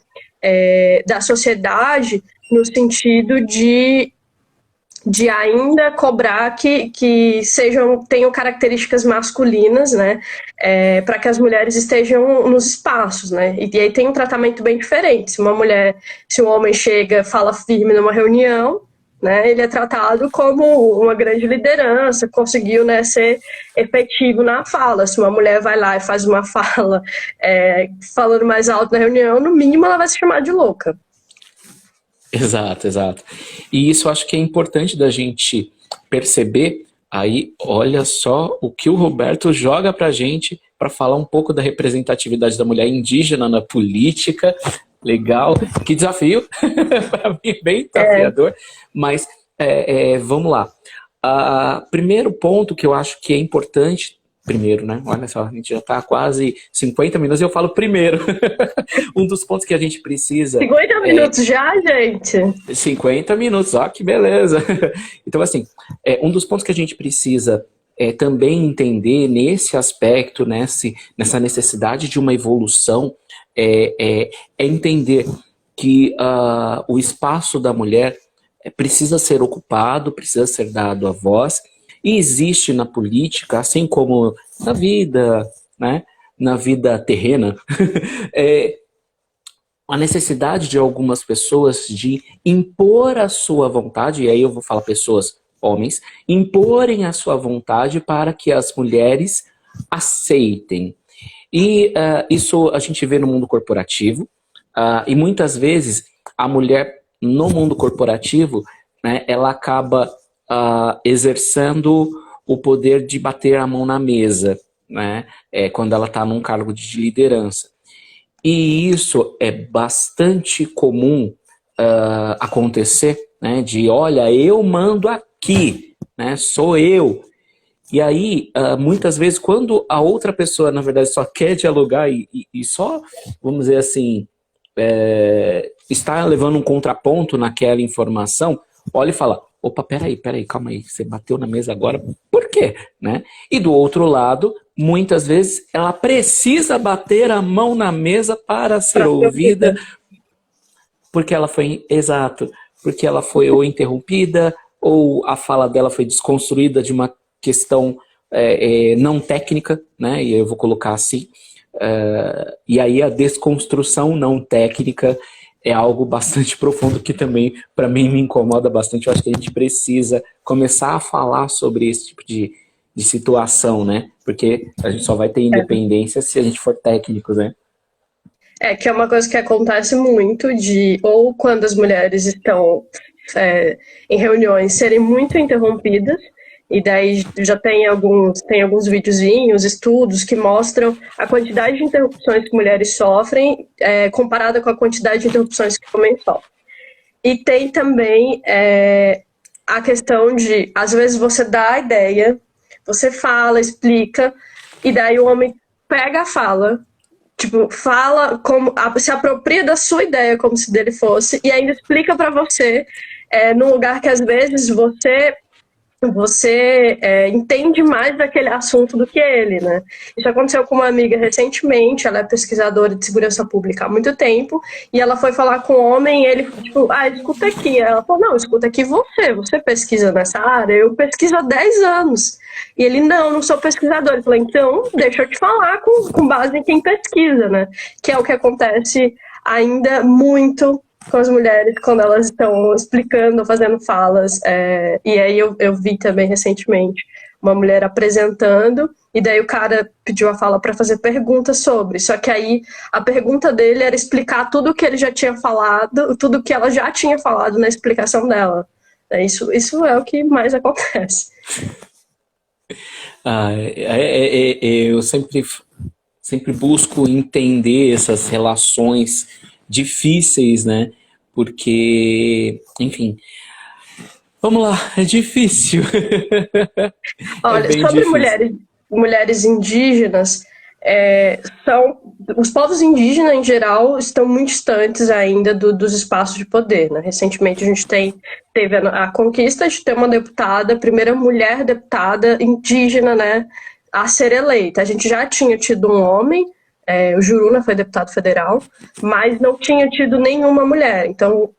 da sociedade no sentido de ainda cobrar que tenham características masculinas, né, para que as mulheres estejam nos espaços, né, e aí tem um tratamento bem diferente. Se um homem chega, fala firme numa reunião, né, ele é tratado como uma grande liderança, conseguiu, né, ser efetivo na fala. Se uma mulher vai lá e faz uma fala falando mais alto na reunião, no mínimo ela vai se chamar de louca. Exato, exato. E isso eu acho que é importante da gente perceber. Aí, olha só o que o Roberto joga pra gente para falar um pouco da representatividade da mulher indígena na política. Legal, que desafio, para mim bem desafiador, mas vamos lá. Primeiro ponto que eu acho que é importante, primeiro, né? Olha só, a gente já está quase 50 minutos e eu falo primeiro. Um dos pontos que a gente precisa... 50 minutos já, gente? 50 minutos, ó, que beleza. Então, assim, um dos pontos que a gente precisa também entender nesse aspecto, nessa necessidade de uma evolução, é entender que o espaço da mulher precisa ser ocupado, precisa ser dado a voz, e existe na política, assim como na vida, né, na vida terrena, a necessidade de algumas pessoas de impor a sua vontade, e aí eu vou falar pessoas, homens, imporem a sua vontade para que as mulheres aceitem. E isso a gente vê no mundo corporativo, e muitas vezes a mulher no mundo corporativo, né, ela acaba exercendo o poder de bater a mão na mesa, né, quando ela está num cargo de liderança. E isso é bastante comum acontecer, né, de olha, eu mando aqui, né, sou eu. E aí, muitas vezes, quando a outra pessoa, na verdade, só quer dialogar e só, vamos dizer assim, está levando um contraponto naquela informação, olha e fala, opa, peraí, calma aí, você bateu na mesa agora, por quê? Né? E do outro lado, muitas vezes, ela precisa bater a mão na mesa para ser ouvida, porque ela foi, exato, porque ela foi ou interrompida, ou a fala dela foi desconstruída de uma questão não técnica, né? E eu vou colocar assim, e aí a desconstrução não técnica é algo bastante profundo que também, para mim, me incomoda bastante. Eu acho que a gente precisa começar a falar sobre esse tipo de situação, né? Porque a gente só vai ter independência se a gente for técnicos, né? Que é uma coisa que acontece muito ou quando as mulheres estão em reuniões serem muito interrompidas, e daí já tem alguns videozinhos, estudos que mostram a quantidade de interrupções que mulheres sofrem comparada com a quantidade de interrupções que homens sofrem. E tem também a questão de, às vezes você dá a ideia, você fala, explica, e daí o homem pega a fala, tipo, fala, se apropria da sua ideia como se dele fosse, e ainda explica para você, num lugar que às vezes você você entende mais daquele assunto do que ele, né? Isso aconteceu com uma amiga recentemente, ela é pesquisadora de segurança pública há muito tempo, e ela foi falar com um homem, e ele, tipo, escuta aqui. Ela falou, não, escuta aqui você pesquisa nessa área? Eu pesquiso há 10 anos. E ele, não sou pesquisador. Ele falou, então, deixa eu te falar com base em quem pesquisa, né? Que é o que acontece ainda muito com as mulheres quando elas estão explicando, fazendo falas. E aí eu vi também recentemente uma mulher apresentando, e daí o cara pediu a fala para fazer perguntas sobre. Só que aí a pergunta dele era explicar tudo que ele já tinha falado, tudo que ela já tinha falado na explicação dela. Isso é o que mais acontece. Eu sempre busco entender essas relações difíceis, né? Porque, enfim, vamos lá, é difícil. É Olha, bem sobre difícil. mulheres indígenas, os povos indígenas, em geral, estão muito distantes ainda dos espaços de poder, né? Recentemente a gente teve a conquista de ter uma deputada, a primeira mulher deputada indígena, né, a ser eleita. A gente já tinha tido um homem, o Juruna foi deputado federal, mas não tinha tido nenhuma mulher. Então,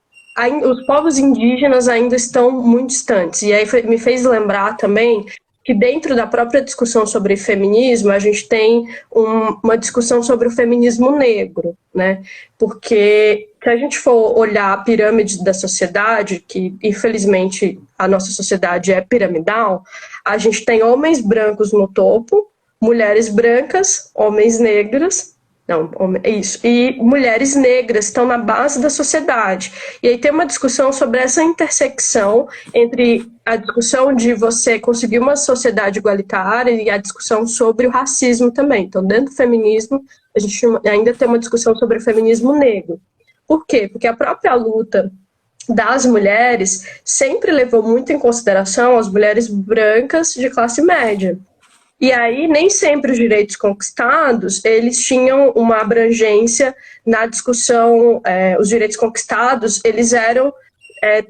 os povos indígenas ainda estão muito distantes. E aí me fez lembrar também que dentro da própria discussão sobre feminismo, a gente tem uma discussão sobre o feminismo negro, né? Porque se a gente for olhar a pirâmide da sociedade, que infelizmente a nossa sociedade é piramidal, a gente tem homens brancos no topo, mulheres brancas, homens negros, não, isso. E mulheres negras estão na base da sociedade. E aí tem uma discussão sobre essa intersecção entre a discussão de você conseguir uma sociedade igualitária e a discussão sobre o racismo também. Então, dentro do feminismo, a gente ainda tem uma discussão sobre o feminismo negro. Por quê? Porque a própria luta das mulheres sempre levou muito em consideração as mulheres brancas de classe média. E aí, nem sempre os direitos conquistados, eles tinham uma abrangência na discussão, os direitos conquistados, eles eram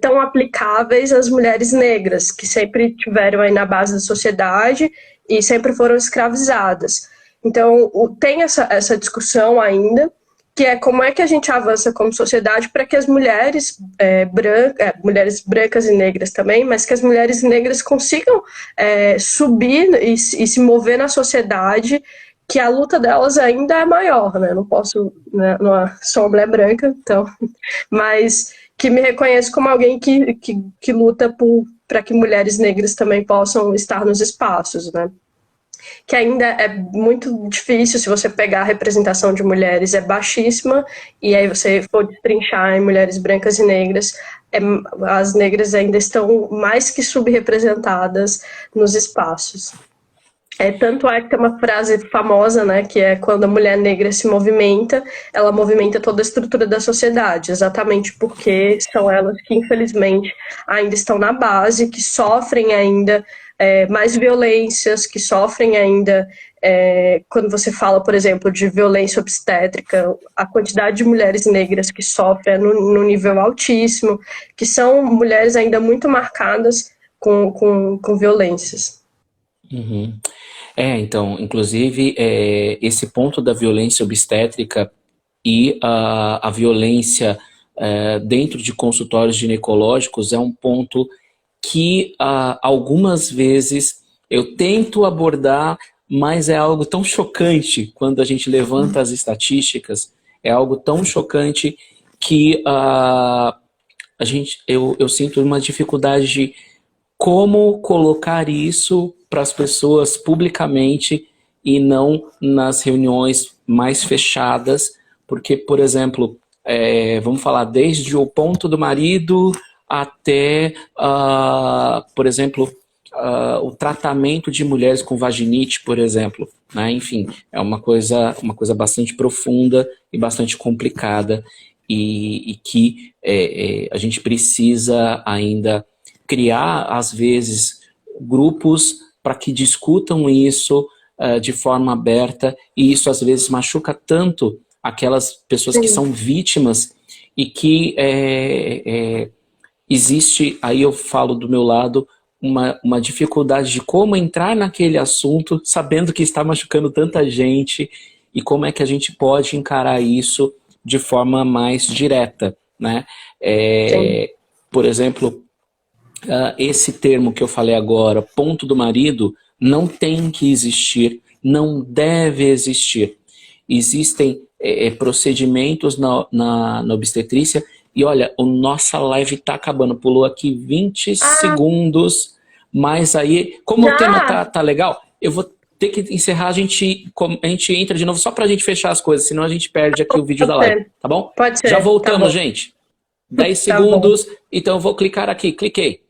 tão aplicáveis às mulheres negras, que sempre tiveram aí na base da sociedade e sempre foram escravizadas. Então, tem essa discussão ainda, que é como é que a gente avança como sociedade para que as mulheres mulheres brancas e negras também, mas que as mulheres negras consigam subir e se mover na sociedade, que a luta delas ainda é maior, né? Não posso, né, não sou uma mulher branca, então, mas que me reconheço como alguém que luta para que mulheres negras também possam estar nos espaços, né? Que ainda é muito difícil, se você pegar a representação de mulheres, é baixíssima, e aí você for destrinchar em mulheres brancas e negras, as negras ainda estão mais que subrepresentadas nos espaços. Tanto é que tem uma frase famosa, né, que é quando a mulher negra se movimenta, ela movimenta toda a estrutura da sociedade, exatamente porque são elas que, infelizmente, ainda estão na base, que sofrem ainda mais violências, que sofrem ainda, quando você fala, por exemplo, de violência obstétrica, a quantidade de mulheres negras que sofrem no nível altíssimo, que são mulheres ainda muito marcadas com violências. Uhum. Então, inclusive, esse ponto da violência obstétrica e a violência dentro de consultórios ginecológicos é um ponto que algumas vezes eu tento abordar, mas é algo tão chocante quando a gente levanta as estatísticas, é algo tão chocante que eu sinto uma dificuldade de como colocar isso para as pessoas publicamente e não nas reuniões mais fechadas, porque, por exemplo, vamos falar desde o ponto do marido até, por exemplo, o tratamento de mulheres com vaginite, por exemplo, né? Enfim, é uma coisa bastante profunda e bastante complicada e que a gente precisa ainda criar, às vezes, grupos para que discutam isso de forma aberta, e isso às vezes machuca tanto aquelas pessoas que são vítimas e que existe, aí eu falo do meu lado, uma dificuldade de como entrar naquele assunto, sabendo que está machucando tanta gente, e como é que a gente pode encarar isso de forma mais direta, né? Por exemplo, esse termo que eu falei agora, ponto do marido, não tem que existir, não deve existir. Existem procedimentos na obstetrícia. E olha, a nossa live tá acabando. Pulou aqui 20 segundos. Mas aí, como o tema tá legal, eu vou ter que encerrar. A gente entra de novo só pra gente fechar as coisas. Senão a gente perde aqui o vídeo da live. Tá bom? Pode ser. Já voltamos, tá gente. 10 Tá bom. segundos. Então eu vou clicar aqui. Cliquei.